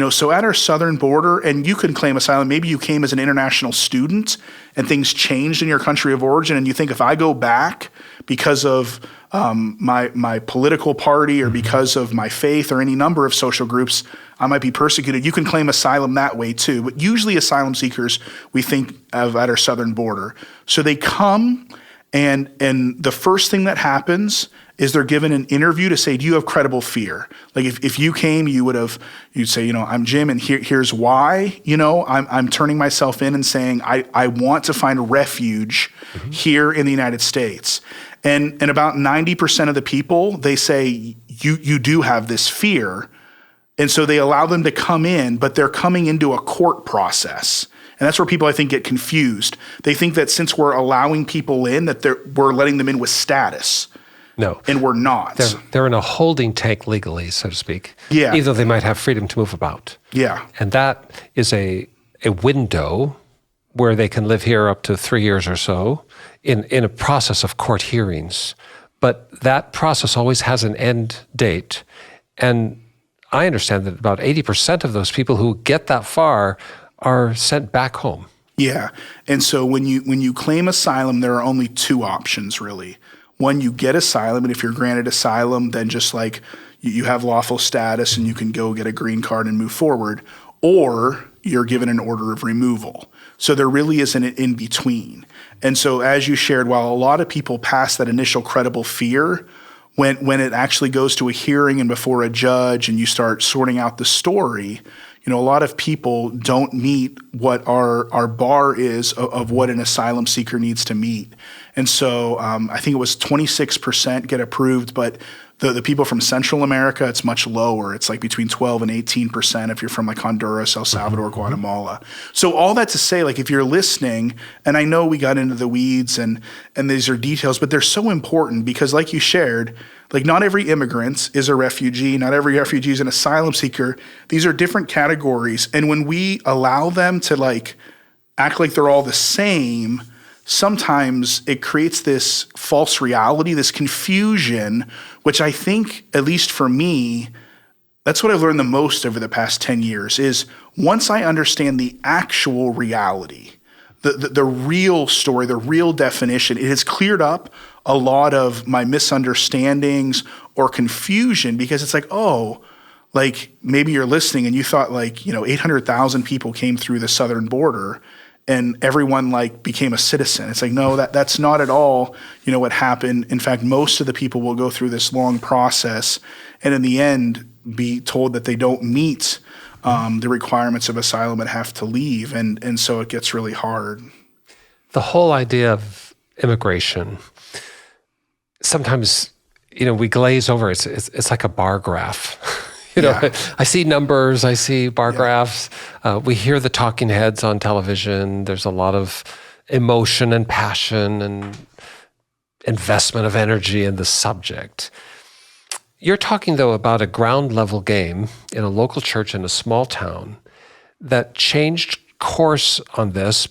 So at our southern border, and you can claim asylum, maybe you came as an international student and things changed in your country of origin, and you think if I go back because of my political party or because of my faith or any number of social groups, I might be persecuted. You can claim asylum that way too. But usually asylum seekers we think of at our southern border. So they come, and the first thing that happens is they're given an interview to say, do you have credible fear? Like if you came, you'd say, I'm Jim, and here's why. I'm turning myself in and saying I want to find refuge here in the United States. And about 90% of the people, they say you do have this fear, and so they allow them to come in, but they're coming into a court process. And that's where people, I think, get confused. They think that since we're allowing people in, that we're letting them in with status. No. And we're not. They're in a holding tank legally, so to speak. Yeah. Even though they might have freedom to move about. Yeah. And that is a window where they can live here up to 3 years or so in a process of court hearings. But that process always has an end date. And I understand that about 80% of those people who get that far are sent back home. Yeah. And so when you claim asylum, there are only two options, really. One, you get asylum, and if you're granted asylum, then just like you have lawful status and you can go get a green card and move forward, or you're given an order of removal. So there really isn't an in between. And so as you shared, while a lot of people pass that initial credible fear, when it actually goes to a hearing and before a judge and you start sorting out the story, a lot of people don't meet what our bar is of what an asylum seeker needs to meet. And so I think it was 26% get approved, but the people from Central America, it's much lower. It's like between 12 and 18% if you're from like Honduras, El Salvador, Guatemala. So all that to say, like if you're listening, and I know we got into the weeds and these are details, but they're so important because like you shared, like not every immigrant is a refugee, not every refugee is an asylum seeker. These are different categories. And when we allow them to like act like they're all the same, sometimes it creates this false reality, this confusion, which I think, at least for me, that's what I've learned the most over the past 10 years is once I understand the actual reality, the real story, the real definition, it has cleared up a lot of my misunderstandings or confusion because it's like, oh, like maybe you're listening and you thought like, 800,000 people came through the southern border and everyone like became a citizen. It's like, no, that's not at all, what happened. In fact, most of the people will go through this long process and in the end be told that they don't meet the requirements of asylum and have to leave. And so it gets really hard. The whole idea of immigration, sometimes, we glaze over. It's like a bar graph. Yeah. I see numbers, I see bar graphs. We hear the talking heads on television. There's a lot of emotion and passion and investment of energy in the subject. You're talking, though, about a ground level game in a local church in a small town that changed course on this.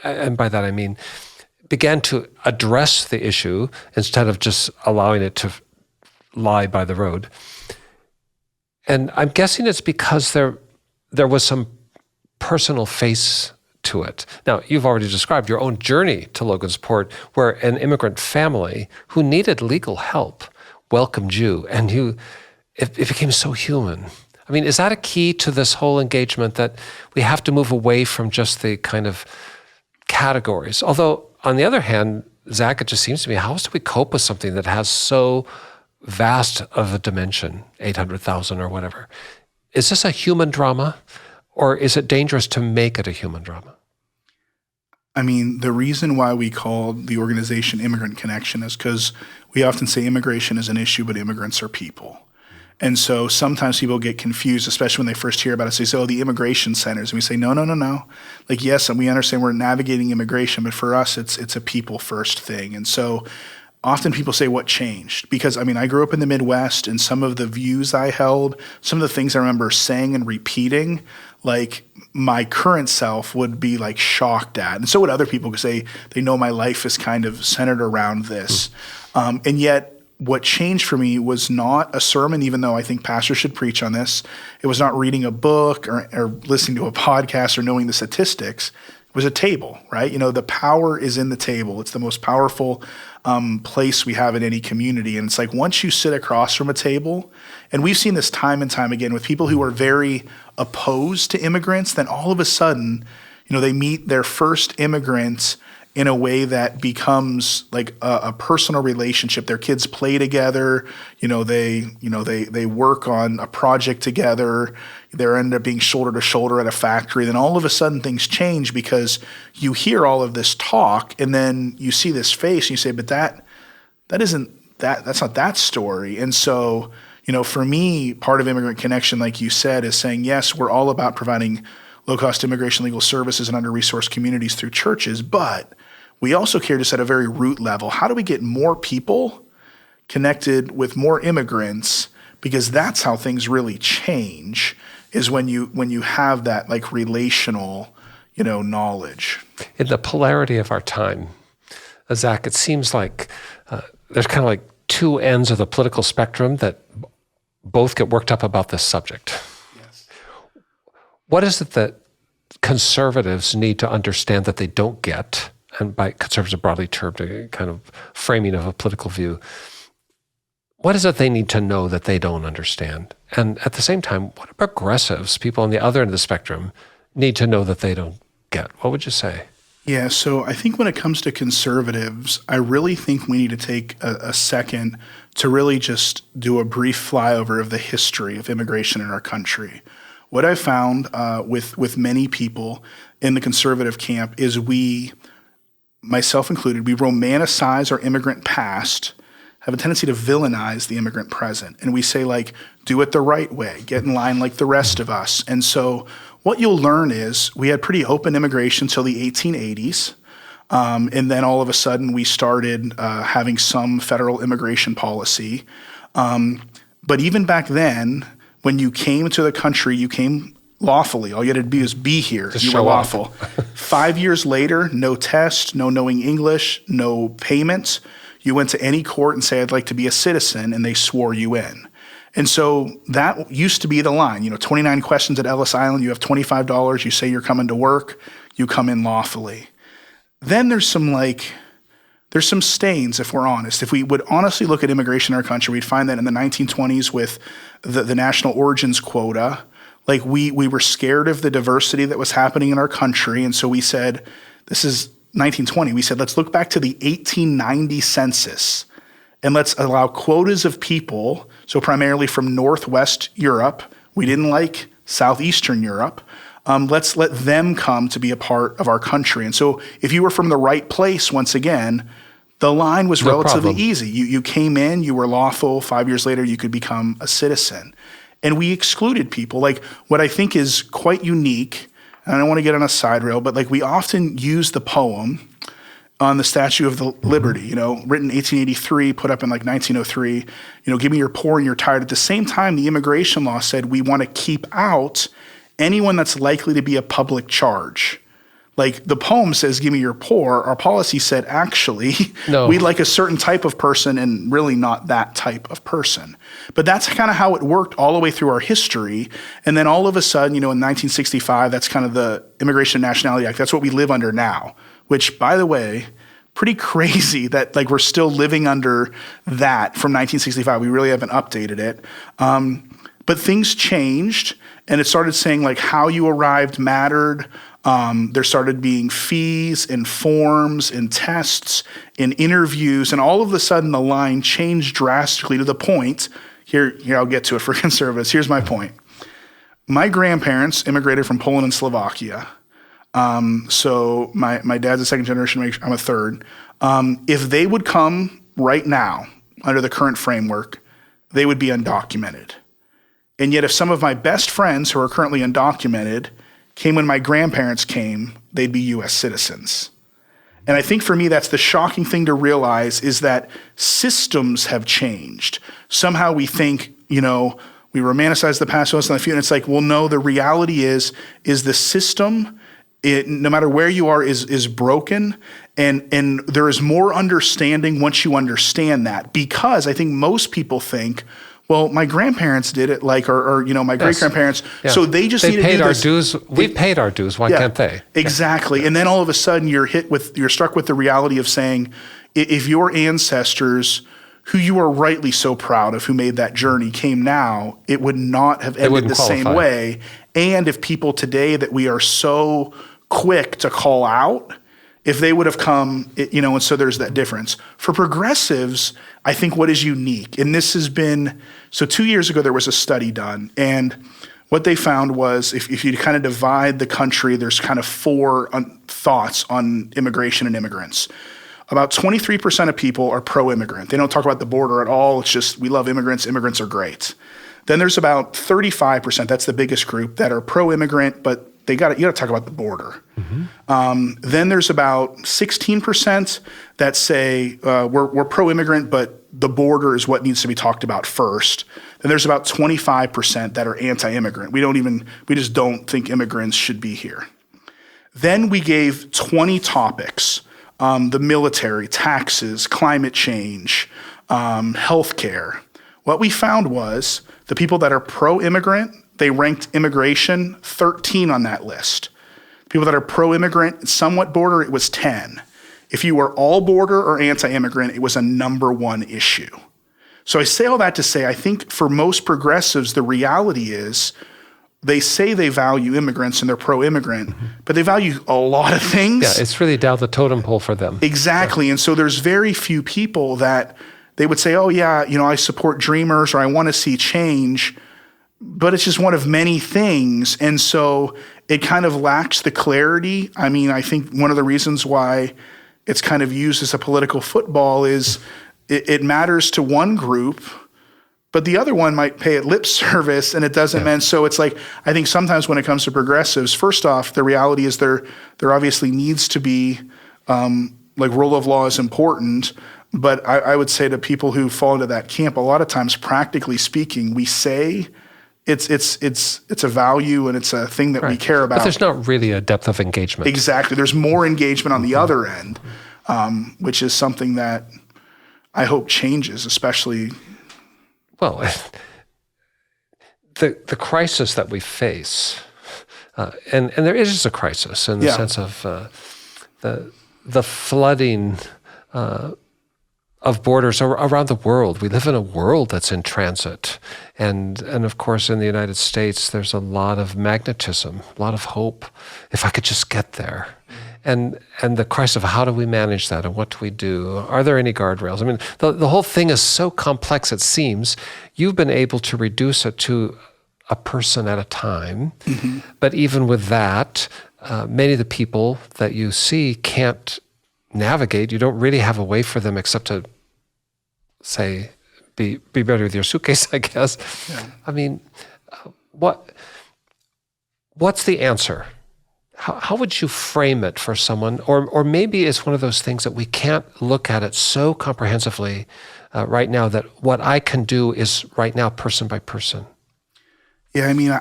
And by that, I mean, began to address the issue instead of just allowing it to lie by the road. And I'm guessing it's because there was some personal face to it. Now, you've already described your own journey to Logansport, where an immigrant family who needed legal help welcomed you, and it became so human. I mean, is that a key to this whole engagement, that we have to move away from just the kind of categories? Although, on the other hand, Zach, it just seems to me, how else do we cope with something that has so vast of a dimension, 800,000 or whatever? Is this a human drama, or is it dangerous to make it a human drama? I mean, the reason why we called the organization Immigrant Connection is because we often say immigration is an issue, but immigrants are people. And so sometimes people get confused, especially when they first hear about it. They say, oh, the immigration centers. And we say, no. Like, yes, and we understand we're navigating immigration, but for us, it's a people first thing. And so often people say, what changed? Because, I grew up in the Midwest, and some of the views I held, some of the things I remember saying and repeating, like my current self would be like shocked at. And so would other people, because they know my life is kind of centered around this. And yet what changed for me was not a sermon, even though I think pastors should preach on this. It was not reading a book or listening to a podcast or knowing the statistics. It was a table, right? The power is in the table. It's the most powerful place we have in any community. And it's like once you sit across from a table, and we've seen this time and time again with people who are very opposed to immigrants, then all of a sudden, they meet their first immigrants in a way that becomes like a personal relationship. Their kids play together, they work on a project together. They end up being shoulder to shoulder at a factory. Then all of a sudden things change because you hear all of this talk and then you see this face and you say, but that's not that story. And so, for me, part of Immigrant Connection, like you said, is saying, yes, we're all about providing low-cost immigration legal services in under-resourced communities through churches, but we also care just at a very root level. How do we get more people connected with more immigrants? Because that's how things really change, is when you have that like relational, knowledge. In the polarity of our time, Zach, it seems like there's kind of like two ends of the political spectrum that both get worked up about this subject. Yes. What is it that conservatives need to understand that they don't get? And by conservatives broadly termed, a kind of framing of a political view. What is it they need to know that they don't understand? And at the same time, what do progressives, people on the other end of the spectrum, need to know that they don't get? What would you say? Yeah, so I think when it comes to conservatives, I really think we need to take a second to really just do a brief flyover of the history of immigration in our country. What I found with many people in the conservative camp is we, myself included, we romanticize our immigrant past, have a tendency to villainize the immigrant present. And we say, like, do it the right way, get in line like the rest of us. And so what you'll learn is we had pretty open immigration till the 1880s. And then all of a sudden we started having some federal immigration policy. But even back then, when you came to the country, you came lawfully. All you had to do is be here. Just you were show lawful. up. 5 years later, no test, no knowing English, no payments. You went to any court and say, I'd like to be a citizen, and they swore you in. And so that used to be the line. 29 questions at Ellis Island, you have $25, you say you're coming to work, you come in lawfully. Then there's some stains, if we're honest. If we would honestly look at immigration in our country, we'd find that in the 1920s with the national origins quota, like we were scared of the diversity that was happening in our country. And so we said, this is 1920. We said, let's look back to the 1890 census and let's allow quotas of people. So primarily from Northwest Europe. We didn't like Southeastern Europe. Let's let them come to be a part of our country. And so if you were from the right place, once again, the line was relatively easy. You came in, you were lawful. 5 years later, you could become a citizen. And we excluded people. Like what I think is quite unique, and I don't want to get on a side rail, but like we often use the poem on the Statue of the Liberty, written 1883, put up in like 1903, give me your poor and your tired. At the same time, the immigration law said we want to keep out anyone that's likely to be a public charge. Like the poem says, give me your poor. Our policy said, actually, no. We'd like a certain type of person and really not that type of person. But that's kind of how it worked all the way through our history. And then all of a sudden, in 1965, that's kind of the Immigration and Nationality Act. That's what we live under now, which, by the way, pretty crazy that like we're still living under that from 1965. We really haven't updated it. But things changed and it started saying like how you arrived mattered. There started being fees and forms and tests and interviews, and all of a sudden the line changed drastically to the point, here I'll get to it for conservatives. Here's my point. My grandparents immigrated from Poland and Slovakia. So my dad's a second generation, I'm a third. If they would come right now under the current framework, they would be undocumented. And yet if some of my best friends who are currently undocumented came when my grandparents came, they'd be U.S. citizens. And I think for me, that's the shocking thing to realize is that systems have changed. Somehow we think, we romanticize the past, and the future, and it's like, well, no, the reality is the system, no matter where you are, is broken. And there is more understanding once you understand that, because I think most people think, well, my grandparents did it, like, or my great-grandparents, so they just need to do this. Dues. We've paid our dues. Why can't they? Exactly. Yeah. And then all of a sudden you're struck with the reality of saying, if your ancestors, who you are rightly so proud of, who made that journey, came now, it would not have ended the same way. And if people today that we are so quick to call out, if they would have come, and so there's that difference. For progressives, I think what is unique, and this has been, so 2 years ago there was a study done, and what they found was if you kind of divide the country, there's kind of four thoughts on immigration and immigrants. About 23% of people are pro-immigrant. They don't talk about the border at all. It's just, we love immigrants. Immigrants are great. Then there's about 35%, that's the biggest group, that are pro-immigrant, but you got to talk about the border. Mm-hmm. Then there's about 16% that say we're pro-immigrant, but the border is what needs to be talked about first. Then there's about 25% that are anti-immigrant. We just don't think immigrants should be here. Then we gave 20 topics: the military, taxes, climate change, healthcare. What we found was the people that are pro-immigrant, they ranked immigration 13 on that list. People that are pro-immigrant, somewhat border, it was 10. If you were all border or anti-immigrant, it was a number one issue. So I say all that to say, I think for most progressives, the reality is they say they value immigrants and they're pro-immigrant, but they value a lot of things. Yeah, it's really down the totem pole for them. Exactly. Yeah. And so there's very few people that they would say, oh yeah, I support Dreamers or I want to see change, but it's just one of many things. And so it kind of lacks the clarity. I mean, I think one of the reasons why it's kind of used as a political football is it matters to one group, but the other one might pay it lip service and it doesn't mean. So it's like, I think sometimes when it comes to progressives, first off, the reality is there obviously needs to be, like, rule of law is important. But I would say to people who fall into that camp, a lot of times, practically speaking, we say it's a value and it's a thing that we care about. But there's not really a depth of engagement. Exactly. There's more engagement on the other end, which is something that I hope changes, especially. Well, the crisis that we face, and there is a crisis in the sense of the flooding of borders around the world. We live in a world that's in transit. And of course, in the United States, there's a lot of magnetism, a lot of hope, if I could just get there. And the crisis of how do we manage that and what do we do? Are there any guardrails? I mean, the whole thing is so complex, it seems. You've been able to reduce it to a person at a time. Mm-hmm. But even with that, many of the people that you see can't navigate. You don't really have a way for them except to say, be better with your suitcase, I guess. Yeah. I mean, what's the answer? How would you frame it for someone? Or maybe it's one of those things that we can't look at it so comprehensively right now that what I can do is right now person by person. Yeah, I mean,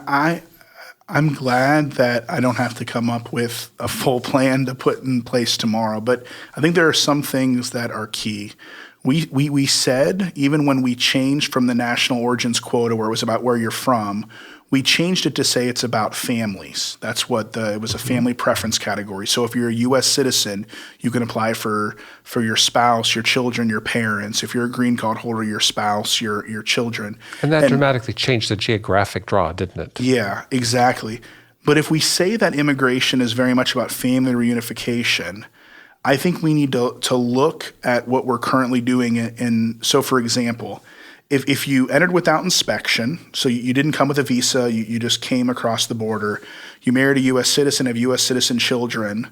I'm glad that I don't have to come up with a full plan to put in place tomorrow, but I think there are some things that are key. We said, even when we changed from the national origins quota where it was about where you're from, we changed it to say it's about families. That's what it was, a family preference category. So if you're a U.S. citizen, you can apply for your spouse, your children, your parents. If you're a green card holder, your spouse, your children. And that dramatically changed the geographic draw, didn't it? Yeah, exactly. But if we say that immigration is very much about family reunification, I think we need to look at what we're currently doing. So, for example, if you entered without inspection, so you didn't come with a visa, you just came across the border, you married a U.S. citizen, have U.S. citizen children,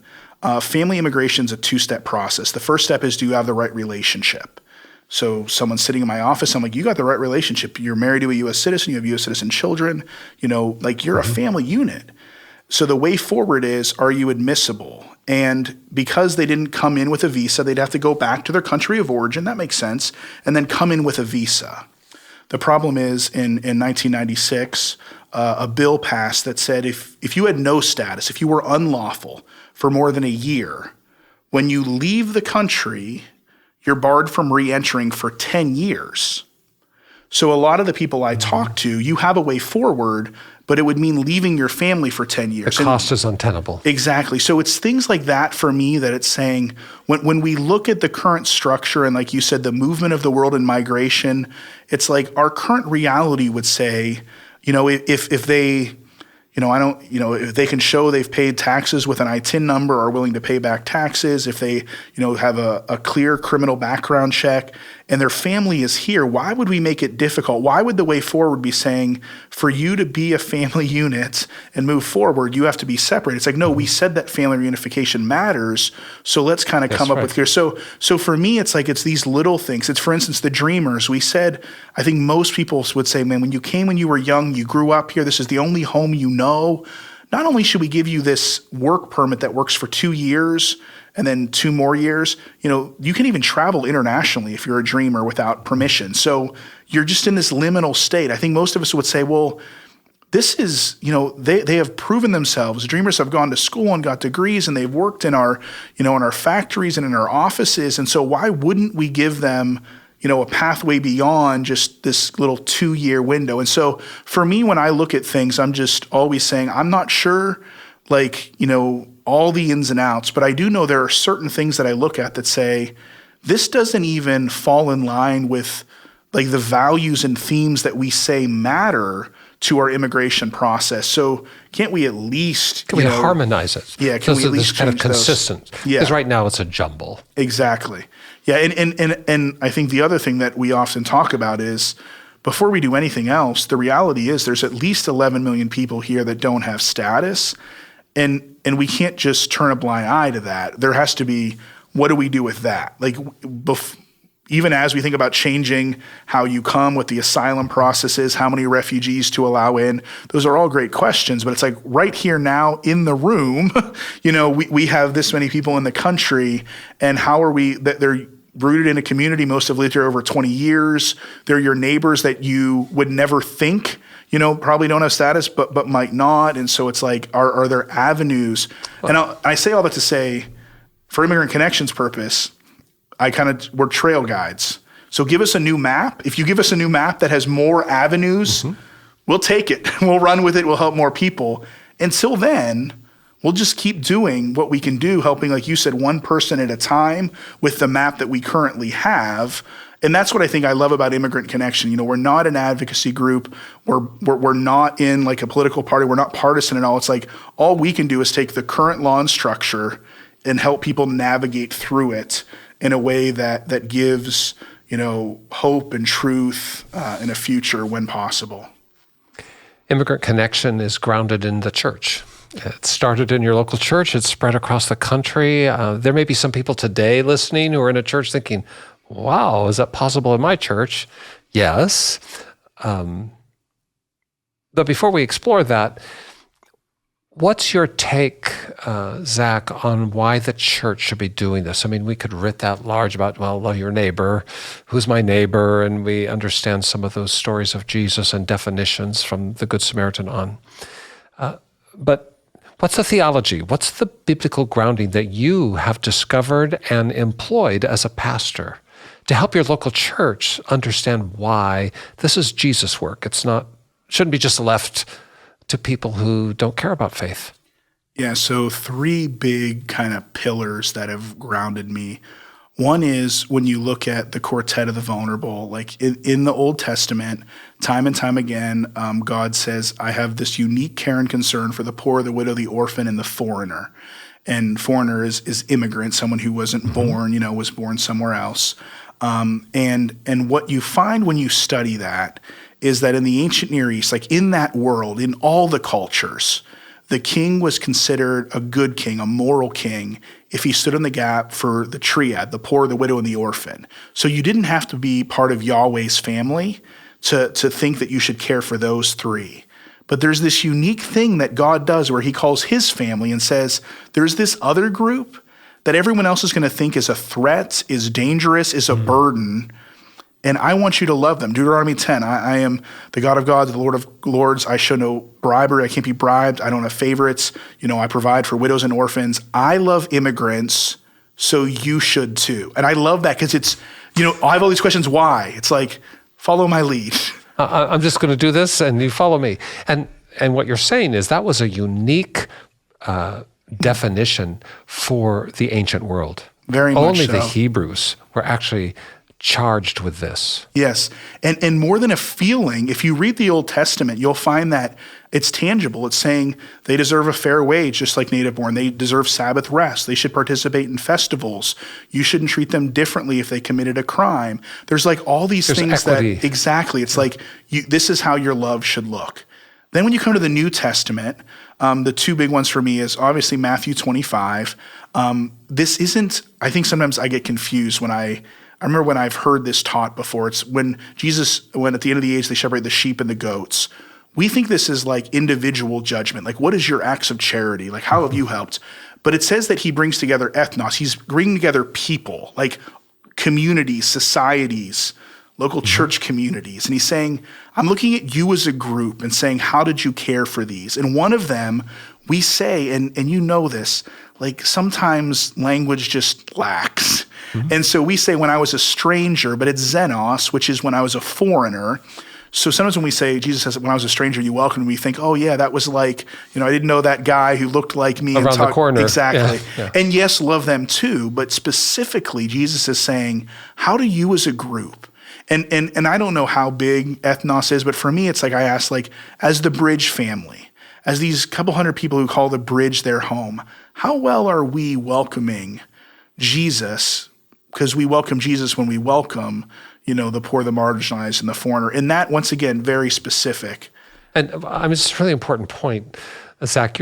family immigration is a two-step process. The first step is, do you have the right relationship? So someone's sitting in my office, I'm like, you got the right relationship. You're married to a U.S. citizen, you have U.S. citizen children, like you're a family unit. So the way forward is, are you admissible? And because they didn't come in with a visa, they'd have to go back to their country of origin, that makes sense, and then come in with a visa. The problem is, in 1996, a bill passed that said if you had no status, if you were unlawful for more than a year, When you leave the country, you're barred from re-entering for 10 years. So a lot of the people I talk to, you have a way forward, but it would mean leaving your family for 10 years. The cost is untenable. Exactly. So it's things like that for me that it's saying when we look at the current structure and like you said, the movement of the world and migration, it's like our current reality would say, if they, if they can show they've paid taxes with an ITIN number, are willing to pay back taxes, if they, have a clear criminal background check and their family is here, why would we make it difficult? Why would the way forward be saying for you to be a family unit and move forward, you have to be separate? It's like, no, we said that family reunification matters. So let's kind of come up with here. So for me, it's like, it's these little things. It's, for instance, the dreamers. We said, I think most people would say, man, when you came when you were young, you grew up here, this is the only home you know. Not only should we give you this work permit that works for 2 years and then 2 more years, you can even travel internationally if you're a dreamer without permission. So you're just in this liminal state. I think most of us would say, well, this is, they have proven themselves. Dreamers have gone to school and got degrees and they've worked in our, in our factories and in our offices. And so why wouldn't we give them a pathway beyond just this little 2-year window? And so for me, when I look at things, I'm just always saying, I'm not sure, all the ins and outs, but I do know there are certain things that I look at that say, this doesn't even fall in line with like the values and themes that we say matter to our immigration process. So can't we at least can we harmonize it? Yeah, can we at least kind of consistent? Yeah, because right now it's a jumble. Exactly. Yeah, and I think the other thing that we often talk about is before we do anything else, the reality is there's at least 11 million people here that don't have status, and we can't just turn a blind eye to that. There has to be, what do we do with that? Like even as we think about changing how you come, what the asylum process is, how many refugees to allow in, those are all great questions, but it's like right here now in the room, we have this many people in the country, and how are we, that they're rooted in a community, most have lived here over 20 years. They're your neighbors that you would never think, probably don't have status, but might not. And so it's like, are there avenues? And I say all that to say, for Immigrant Connection's purpose, we're trail guides. So give us a new map. If you give us a new map that has more avenues, we'll take it. We'll run with it. We'll help more people. Until then, we'll just keep doing what we can do, helping, like you said, one person at a time with the map that we currently have. And that's what I think I love about Immigrant Connection. We're not an advocacy group. We're not in like a political party. We're not partisan at all. It's like all we can do is take the current law and structure and help people navigate through it in a way that gives, hope and truth in a future when possible. Immigrant Connection is grounded in the church. It started in your local church. It's spread across the country. There may be some people today listening who are in a church thinking, wow, is that possible in my church? Yes. But before we explore that, what's your take, Zach, on why the church should be doing this? I mean, we could writ that large about, love your neighbor. Who's my neighbor? And we understand some of those stories of Jesus and definitions from the Good Samaritan on. But what's the theology? What's the biblical grounding that you have discovered and employed as a pastor to help your local church understand why this is Jesus' work? Shouldn't be just left to people who don't care about faith. Yeah, so 3 big kind of pillars that have grounded me. One is when you look at the quartet of the vulnerable, like in the Old Testament, time and time again, God says, I have this unique care and concern for the poor, the widow, the orphan, and the foreigner. And foreigner is immigrant, someone who wasn't born, was born somewhere else. And what you find when you study that is that in the ancient Near East, like in that world, in all the cultures, the king was considered a good king, a moral king, if he stood in the gap for the triad, the poor, the widow, and the orphan. So you didn't have to be part of Yahweh's family to think that you should care for those 3. But there's this unique thing that God does where he calls his family and says, there's this other group that everyone else is going to think is a threat, is dangerous, is a burden, and I want you to love them. Deuteronomy 10, I am the God of gods, the Lord of lords. I show no bribery. I can't be bribed. I don't have favorites. I provide for widows and orphans. I love immigrants so you should too. And I love that because it's, I have all these questions, why? It's like, follow my lead. I'm just going to do this and you follow me. And what you're saying is that was a unique definition for the ancient world. Very much Only so. the Hebrews were actually charged with this. Yes. And more than a feeling, if you read the Old Testament, you'll find that it's tangible. It's saying they deserve a fair wage, just like native born. They deserve Sabbath rest. They should participate in festivals. You shouldn't treat them differently if they committed a crime. There's like all these things equity. that, exactly. It's like, this is how your love should look. Then when you come to the New Testament, the two big ones for me is obviously Matthew 25. This isn't, I think sometimes I get confused when I remember when I've heard this taught before. It's when at the end of the age, they separate the sheep and the goats. We think this is like individual judgment. Like, what is your acts of charity? Like, how have you helped? But it says that he brings together ethnos. He's bringing together people, like communities, societies, local church communities. And he's saying, I'm looking at you as a group and saying, how did you care for these? And one of them, we say, and you know this, like sometimes language just lacks. And so we say when I was a stranger, but it's xenos, which is when I was a foreigner. So sometimes when we say, Jesus says, when I was a stranger, you welcomed me, we think, oh yeah, that was like, I didn't know that guy who looked like me. Around the corner. Exactly. Yeah. And yes, love them too. But specifically, Jesus is saying, how do you as a group? And I don't know how big ethnos is, but for me, it's like I ask, like, as the Bridge family, as these couple hundred people who call the Bridge their home, how well are we welcoming Jesus? Because we welcome Jesus when we welcome, the poor, the marginalized, and the foreigner. And that, once again, very specific. And it's a really important point, Zach.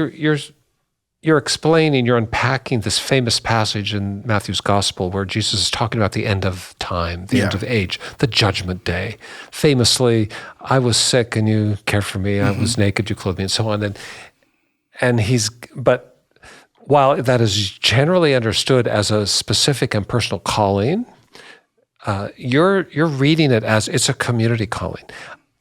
You're explaining, you're unpacking this famous passage in Matthew's gospel where Jesus is talking about the end of time, the end of age, the judgment day. Famously, I was sick and you cared for me. I was naked, you clothed me, and so on. But while that is generally understood as a specific and personal calling, you're reading it as it's a community calling.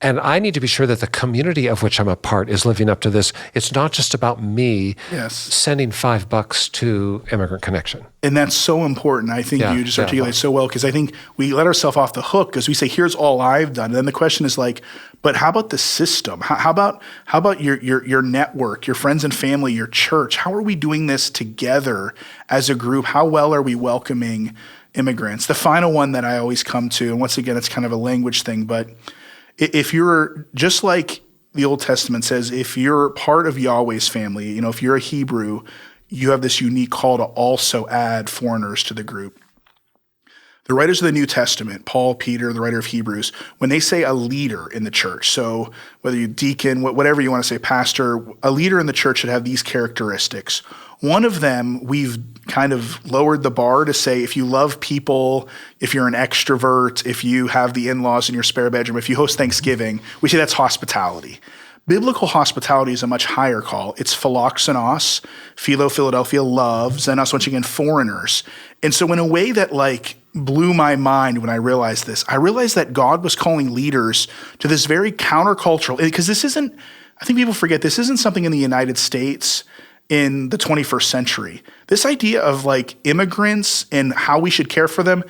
And I need to be sure that the community of which I'm a part is living up to this. It's not just about me sending $5 to Immigrant Connection. And that's so important. I think you just articulate so well, because I think we let ourselves off the hook because we say, here's all I've done. And then the question is like, but how about the system? How about your network, your friends and family, your church? How are we doing this together as a group? How well are we welcoming immigrants? The final one that I always come to, and once again, it's kind of a language thing, but if you're, just like the Old Testament says, if you're part of Yahweh's family, if you're a Hebrew, you have this unique call to also add foreigners to the group. The writers of the New Testament, Paul, Peter, the writer of Hebrews, when they say a leader in the church, so whether you're deacon, whatever you want to say, pastor, a leader in the church should have these characteristics. One of them, we've kind of lowered the bar to say, if you love people, if you're an extrovert, if you have the in-laws in your spare bedroom, if you host Thanksgiving, we say that's hospitality. Biblical hospitality is a much higher call. It's philoxenos, philo, Philadelphia, love, xenos, once again, foreigners. And so in a way that like blew my mind when I realized this, I realized that God was calling leaders to this very countercultural, because this isn't, I think people forget, this isn't something in the United States in the 21st century. This idea of like immigrants and how we should care for them,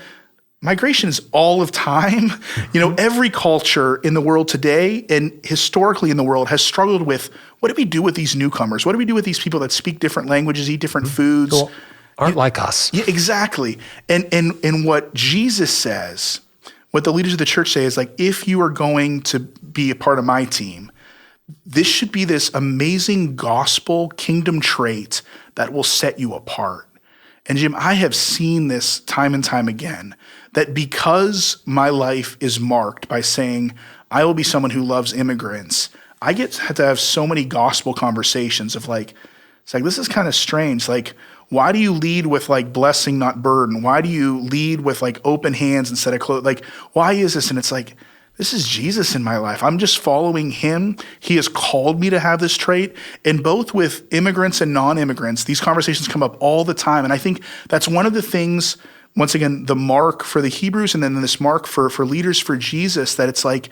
migration is all of time. Every culture in the world today and historically in the world has struggled with, what do we do with these newcomers? What do we do with these people that speak different languages, eat different foods? Well, aren't like us. Yeah, exactly. And what Jesus says, what the leaders of the church say is like, if you are going to be a part of my team, this should be this amazing gospel kingdom trait that will set you apart. And Jim, I have seen this time and time again, that because my life is marked by saying, I will be someone who loves immigrants, I get to have so many gospel conversations of like, it's like, this is kind of strange. Like, why do you lead with like blessing, not burden? Why do you lead with like open hands instead of closed? Like, why is this? And it's like, this is Jesus in my life. I'm just following him. He has called me to have this trait. And both with immigrants and non-immigrants, these conversations come up all the time. And I think that's one of the things, once again, the mark for the Hebrews and then this mark for leaders for Jesus, that it's like,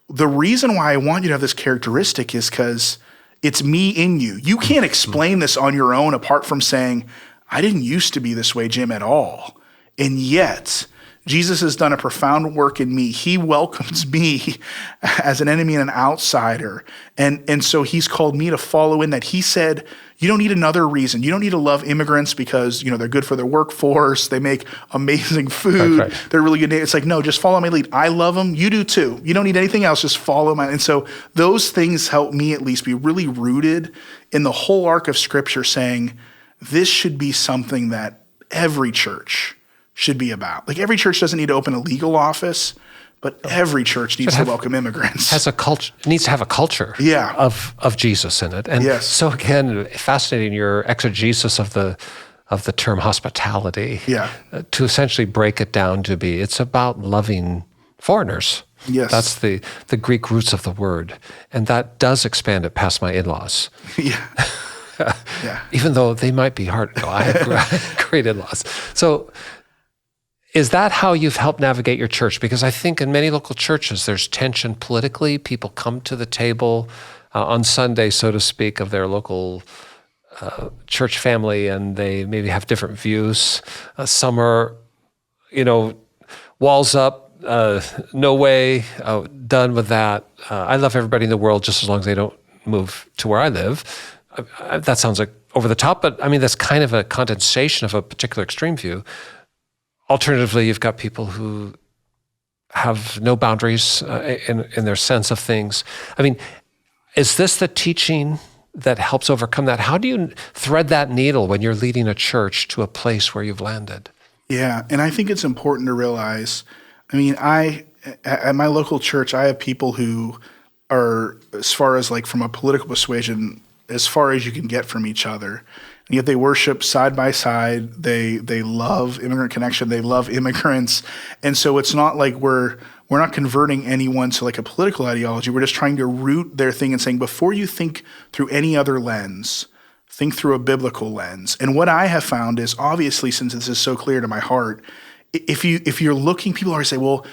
the reason why I want you to have this characteristic is because it's me in you. You can't explain this on your own apart from saying, I didn't used to be this way, Jim, at all. And yet, Jesus has done a profound work in me. He welcomes me as an enemy and an outsider. And so he's called me to follow in that. He said, you don't need another reason. You don't need to love immigrants because, they're good for their workforce. They make amazing food. Right. They're really good. It's like, no, just follow my lead. I love them. You do too. You don't need anything else. Just follow my. And so those things help me at least be really rooted in the whole arc of Scripture, saying this should be something that every church should be about. Like, every church doesn't need to open a legal office, but every church needs to welcome immigrants. Needs to have a culture of Jesus in it. And so again, fascinating your exegesis of the term hospitality. Yeah. To essentially break it down to be, it's about loving foreigners. Yes. That's the Greek roots of the word. And that does expand it past my in-laws. Yeah. Yeah. Even though they might be hard. No, I have great in-laws. So is that how you've helped navigate your church? Because I think in many local churches, there's tension politically. People come to the table on Sunday, so to speak, of their local church family, and they maybe have different views. Some are, walls up, no way, done with that. I love everybody in the world just as long as they don't move to where I live. That sounds like over the top, but I mean, that's kind of a condensation of a particular extreme view. Alternatively, you've got people who have no boundaries in their sense of things. I mean, is this the teaching that helps overcome that? How do you thread that needle when you're leading a church to a place where you've landed? Yeah, and I think it's important to realize, at my local church, I have people who are, as far as like from a political persuasion, as far as you can get from each other. And yet they worship side by side. They love Immigrant Connection. They love immigrants. And so it's not like we're not converting anyone to like a political ideology. We're just trying to root their thing and saying, before you think through any other lens, think through a biblical lens. And what I have found is, obviously, since this is so clear to my heart, if you're looking, people always say, well,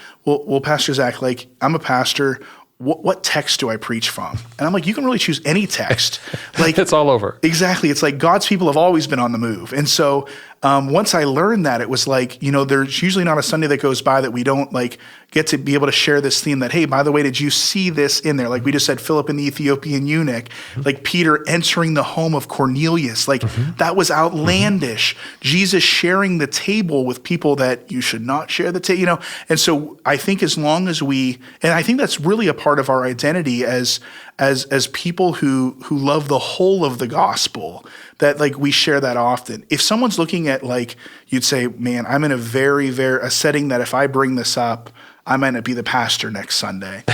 Pastor Zach, like, I'm a pastor. What text do I preach from? And I'm like, you can really choose any text. Like, it's all over. Exactly. It's like God's people have always been on the move. And so once I learned that, it was like, there's usually not a Sunday that goes by that we don't like get to be able to share this theme that, hey, by the way, did you see this in there? Like we just said, Philip and the Ethiopian eunuch, like Peter entering the home of Cornelius, like that was outlandish. Jesus sharing the table with people that you should not share the table, And so I think as long as and I think that's really a part of our identity as people who love the whole of the gospel, that like we share that often. If someone's looking at like, you'd say, man, I'm in a very, a setting that if I bring this up, I might not be the pastor next Sunday.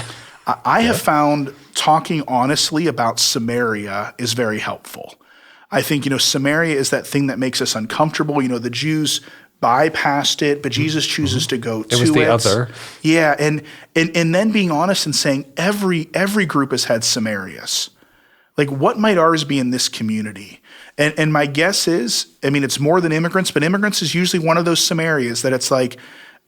I have found talking honestly about Samaria is very helpful. I think, Samaria is that thing that makes us uncomfortable. The Jews bypassed it, but Jesus chooses to go to it. It was the other. Yeah, and then being honest and saying every group has had Samarias. Like, what might ours be in this community? And my guess is, it's more than immigrants, but immigrants is usually one of those Samarias that it's like,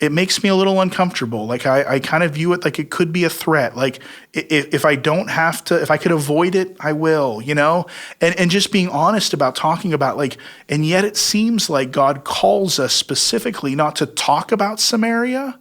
it makes me a little uncomfortable. Like I kind of view it like it could be a threat. Like if I don't have to, if I could avoid it, I will, and just being honest about talking about like, and yet it seems like God calls us specifically not to talk about Samaria,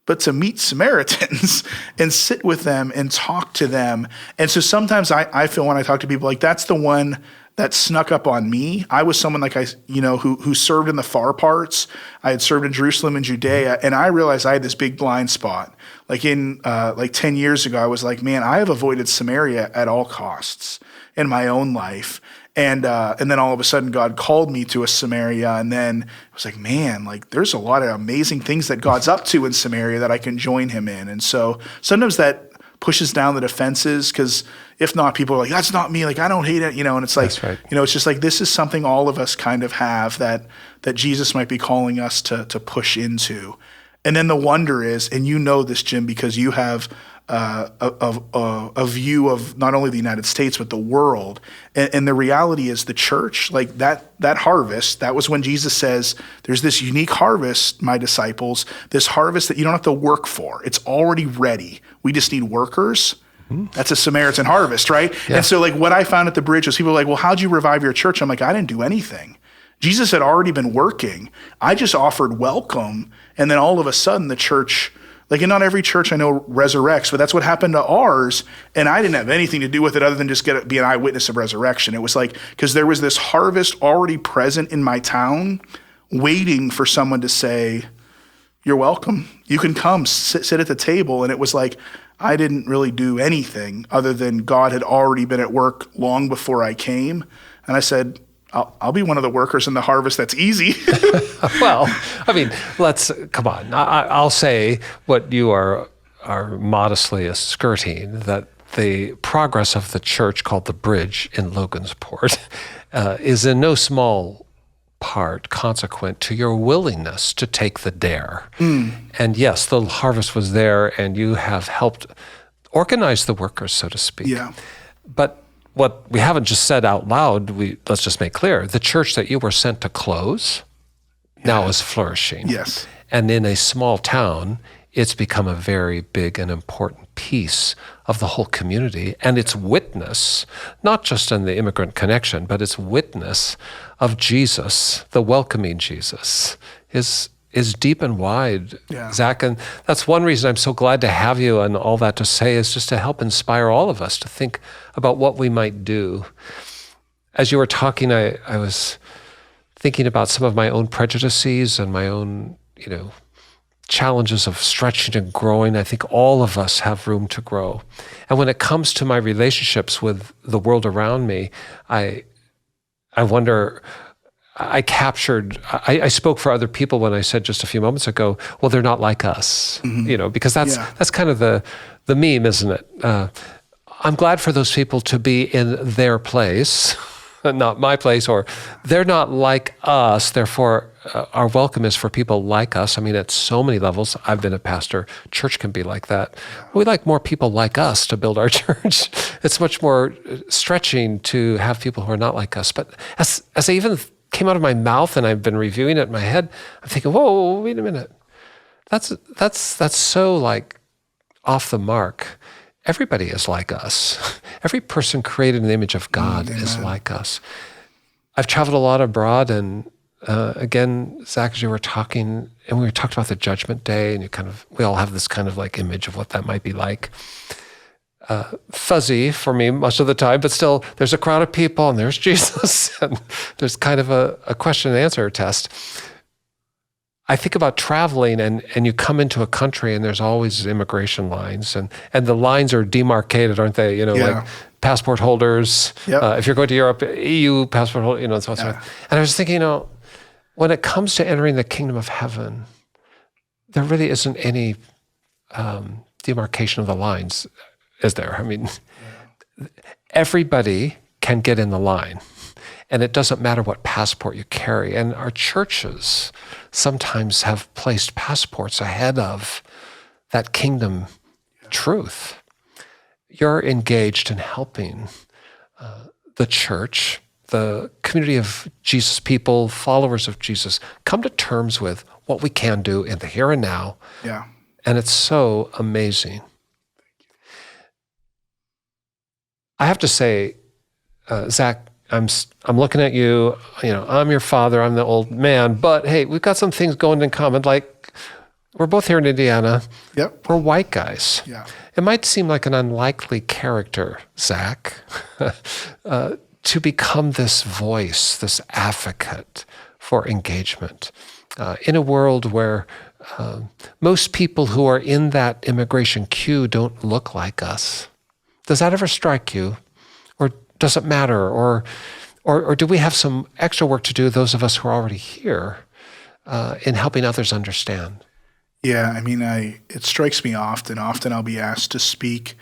but to meet Samaritans and sit with them and talk to them. And so sometimes I feel when I talk to people, like that's the one that snuck up on me. I was someone like who served in the far parts. I had served in Jerusalem and Judea, and I realized I had this big blind spot. Like 10 years ago, I was like, man, I have avoided Samaria at all costs in my own life. And then all of a sudden God called me to a Samaria, and then I was like, man, like there's a lot of amazing things that God's up to in Samaria that I can join him in. And so sometimes that pushes down the defenses, because if not, people are like, that's not me, like I don't hate it, and it's like, right. It's just like this is something all of us kind of have that Jesus might be calling us to push into. And then the wonder is, and this, Jim, because you have a view of not only the United States, but the world. And the reality is the church, like that harvest, that was when Jesus says, there's this unique harvest, my disciples, this harvest that you don't have to work for. It's already ready. We just need workers. That's a Samaritan harvest, right? Yeah. And so like what I found at the bridge was people were like, well, how'd you revive your church? I'm like, I didn't do anything. Jesus had already been working. I just offered welcome, and then all of a sudden the church, like, and not every church I know resurrects, but that's what happened to ours, and I didn't have anything to do with it other than just be an eyewitness of resurrection. It was like, because there was this harvest already present in my town, waiting for someone to say, you're welcome. You can come, sit at the table. And it was like, I didn't really do anything other than God had already been at work long before I came. And I said, I'll be one of the workers in the harvest. That's easy. Well, I mean, come on. I'll say what you are modestly skirting, that the progress of the church called the Bridge in Logansport is in no small part consequent to your willingness to take the dare. And yes, the harvest was there, and you have helped organize the workers, so to speak. Yeah. But what we haven't just said out loud, let's just make clear, the church that you were sent to close now is flourishing. Yes. And in a small town, it's become a very big and important piece of the whole community, and its witness, not just in the Immigrant Connection, but its witness of Jesus, the welcoming Jesus, is deep and wide, Zach. And that's one reason I'm so glad to have you, and all that to say is just to help inspire all of us to think about what we might do. As you were talking, I was thinking about some of my own prejudices and my own, challenges of stretching and growing. I think all of us have room to grow. And when it comes to my relationships with the world around me, I wonder, I spoke for other people when I said just a few moments ago, well, they're not like us, because that's kind of the meme, isn't it? I'm glad for those people to be in their place, not my place, or they're not like us, therefore our welcome is for people like us. I mean, at so many levels. I've been a pastor. Church can be like that. We like more people like us to build our church. It's much more stretching to have people who are not like us. But as I even came out of my mouth and I've been reviewing it in my head, I'm thinking, whoa, wait a minute. That's so like off the mark. Everybody is like us. Every person created in the image of God is like us. I've traveled a lot abroad, and again, Zach, as you were talking, and we talked about the Judgment Day, and we all have this kind of like image of what that might be like. Fuzzy for me most of the time, but still, there's a crowd of people, and there's Jesus, and there's kind of a question and answer test. I think about traveling, and you come into a country, and there's always immigration lines, and the lines are demarcated, aren't they? Like passport holders. Yep. If you're going to Europe, EU passport holder, and so on. And I was thinking, when it comes to entering the kingdom of heaven, there really isn't any demarcation of the lines, is there? I mean, everybody can get in the line. And it doesn't matter what passport you carry. And our churches sometimes have placed passports ahead of that kingdom truth. You're engaged in helping the church, the community of Jesus people, followers of Jesus, come to terms with what we can do in the here and now. Yeah. And it's so amazing. I have to say, Zach, I'm looking at you, I'm your father, I'm the old man, but hey, we've got some things going in common. Like, we're both here in Indiana. Yep. We're white guys. Yeah. It might seem like an unlikely character, Zach, to become this voice, this advocate for engagement in a world where most people who are in that immigration queue don't look like us. Does that ever strike you? Or does it matter? Or do we have some extra work to do, those of us who are already here, in helping others understand? Yeah, I mean, it strikes me often. Often I'll be asked to speak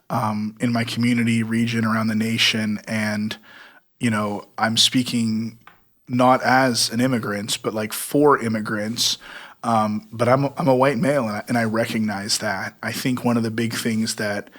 in my community, region, around the nation, and, I'm speaking not as an immigrant, but like for immigrants. But I'm a white male, and I recognize that. I think one of the big things that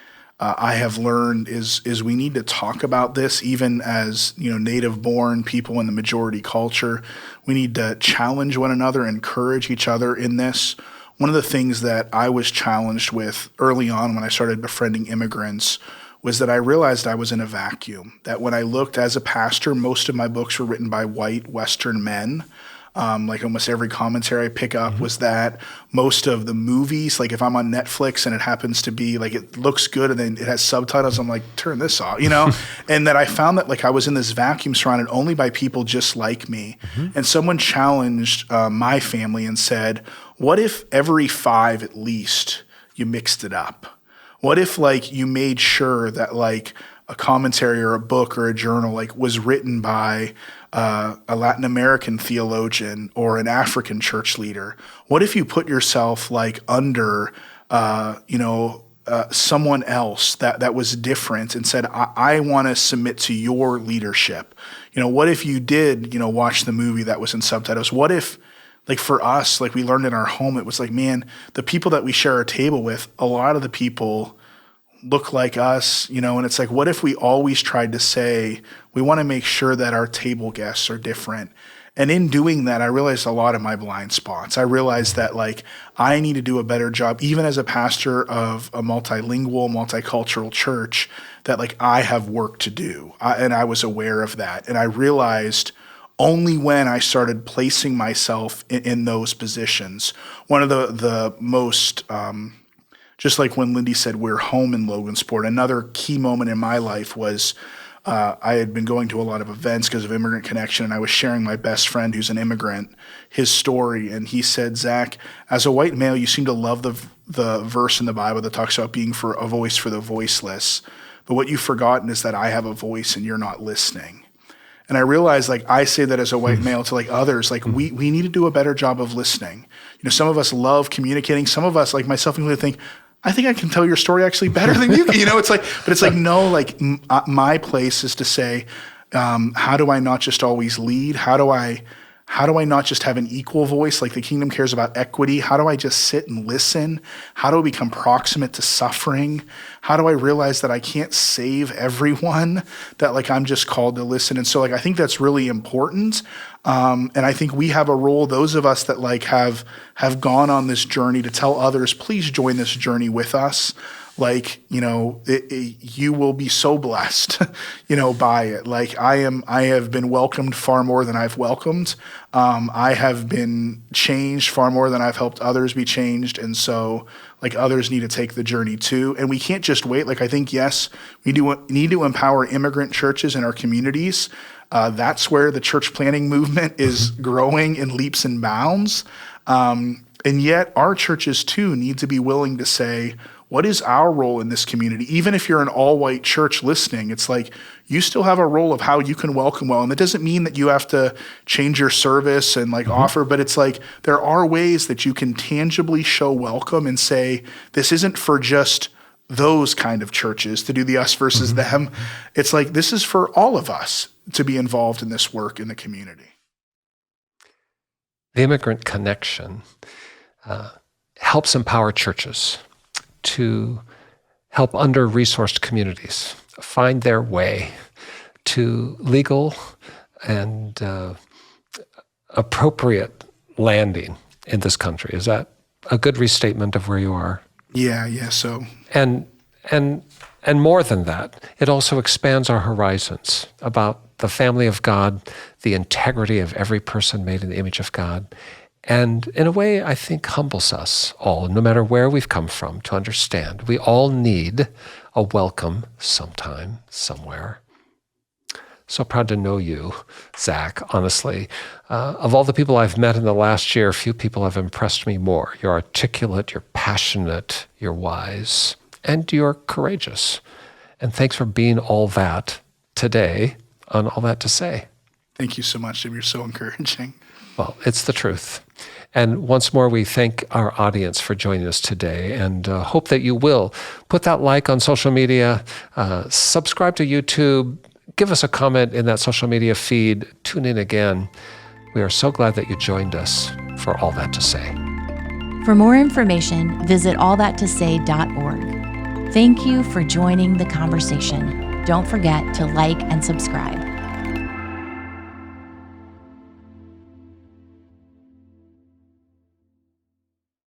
I have learned is we need to talk about this, even as native-born people in the majority culture. We need to challenge one another, encourage each other in this. One of the things that I was challenged with early on when I started befriending immigrants was that I realized I was in a vacuum, that when I looked as a pastor, most of my books were written by white Western men. Like almost every commentary I pick up was that. Most of the movies, like if I'm on Netflix and it happens to be like it looks good and then it has subtitles, I'm like, turn this off, And that I found that like I was in this vacuum surrounded only by people just like me. And someone challenged my family and said, what if every 5 at least you mixed it up? What if like you made sure that like a commentary or a book or a journal like was written by a Latin American theologian or an African church leader? What if you put yourself like under, someone else that was different and said, I want to submit to your leadership? What if you did, watch the movie that was in subtitles? What if, like for us, like we learned in our home, it was like, man, the people that we share our table with, a lot of the people look like us, and it's like, what if we always tried to say, we want to make sure that our table guests are different? And in doing that, I realized a lot of my blind spots. I realized that like I need to do a better job, even as a pastor of a multilingual, multicultural church, that like I have work to do. And I was aware of that. And I realized only when I started placing myself in those positions. One of the most, just like when Lindy said, we're home in Logansport, another key moment in my life was I had been going to a lot of events because of Immigrant Connection, and I was sharing my best friend who's an immigrant, his story. And he said, Zach, as a white male, you seem to love the verse in the Bible that talks about being for a voice for the voiceless. But what you've forgotten is that I have a voice and you're not listening. And I realized, like, I say that as a white male to like others, like we need to do a better job of listening. Some of us love communicating. Some of us, like myself, included, think, I think I can tell your story actually better than you can. It's like, but it's like, no, like my place is to say, how do I not just always lead? How do I not just have an equal voice? Like the kingdom cares about equity. How do I just sit and listen? How do I become proximate to suffering? How do I realize that I can't save everyone, that like I'm just called to listen? And so like I think that's really important. And I think we have a role, those of us that like have gone on this journey, to tell others, please join this journey with us. Like, you will be so blessed, by it. Like I have been welcomed far more than I've welcomed. I have been changed far more than I've helped others be changed. And so like others need to take the journey too. And we can't just wait. Like I think, yes, we need to empower immigrant churches in our communities. That's where the church planting movement is growing in leaps and bounds. And yet our churches too need to be willing to say, what is our role in this community? Even if you're an all-white church listening, it's like you still have a role of how you can welcome well. And that doesn't mean that you have to change your service and like offer, but it's like there are ways that you can tangibly show welcome and say, this isn't for just those kind of churches to do the us versus them. It's like, this is for all of us to be involved in this work in the community. The Immigrant Connection helps empower churches to help under-resourced communities find their way to legal and appropriate landing in this country. Is that a good restatement of where you are? Yeah. So, and more than that, it also expands our horizons about the family of God, the integrity of every person made in the image of God. And in a way, I think humbles us all, no matter where we've come from, to understand we all need a welcome sometime, somewhere. So proud to know you, Zach, honestly. Of all the people I've met in the last year, few people have impressed me more. You're articulate, you're passionate, you're wise, and you're courageous. And thanks for being all that today on All That to Say. Thank you so much, Jim. You're so encouraging. Well, it's the truth. And once more, we thank our audience for joining us today and hope that you will put that like on social media, subscribe to YouTube, give us a comment in that social media feed, tune in again. We are so glad that you joined us for All That to Say. For more information, visit allthattosay.org. Thank you for joining the conversation. Don't forget to like and subscribe.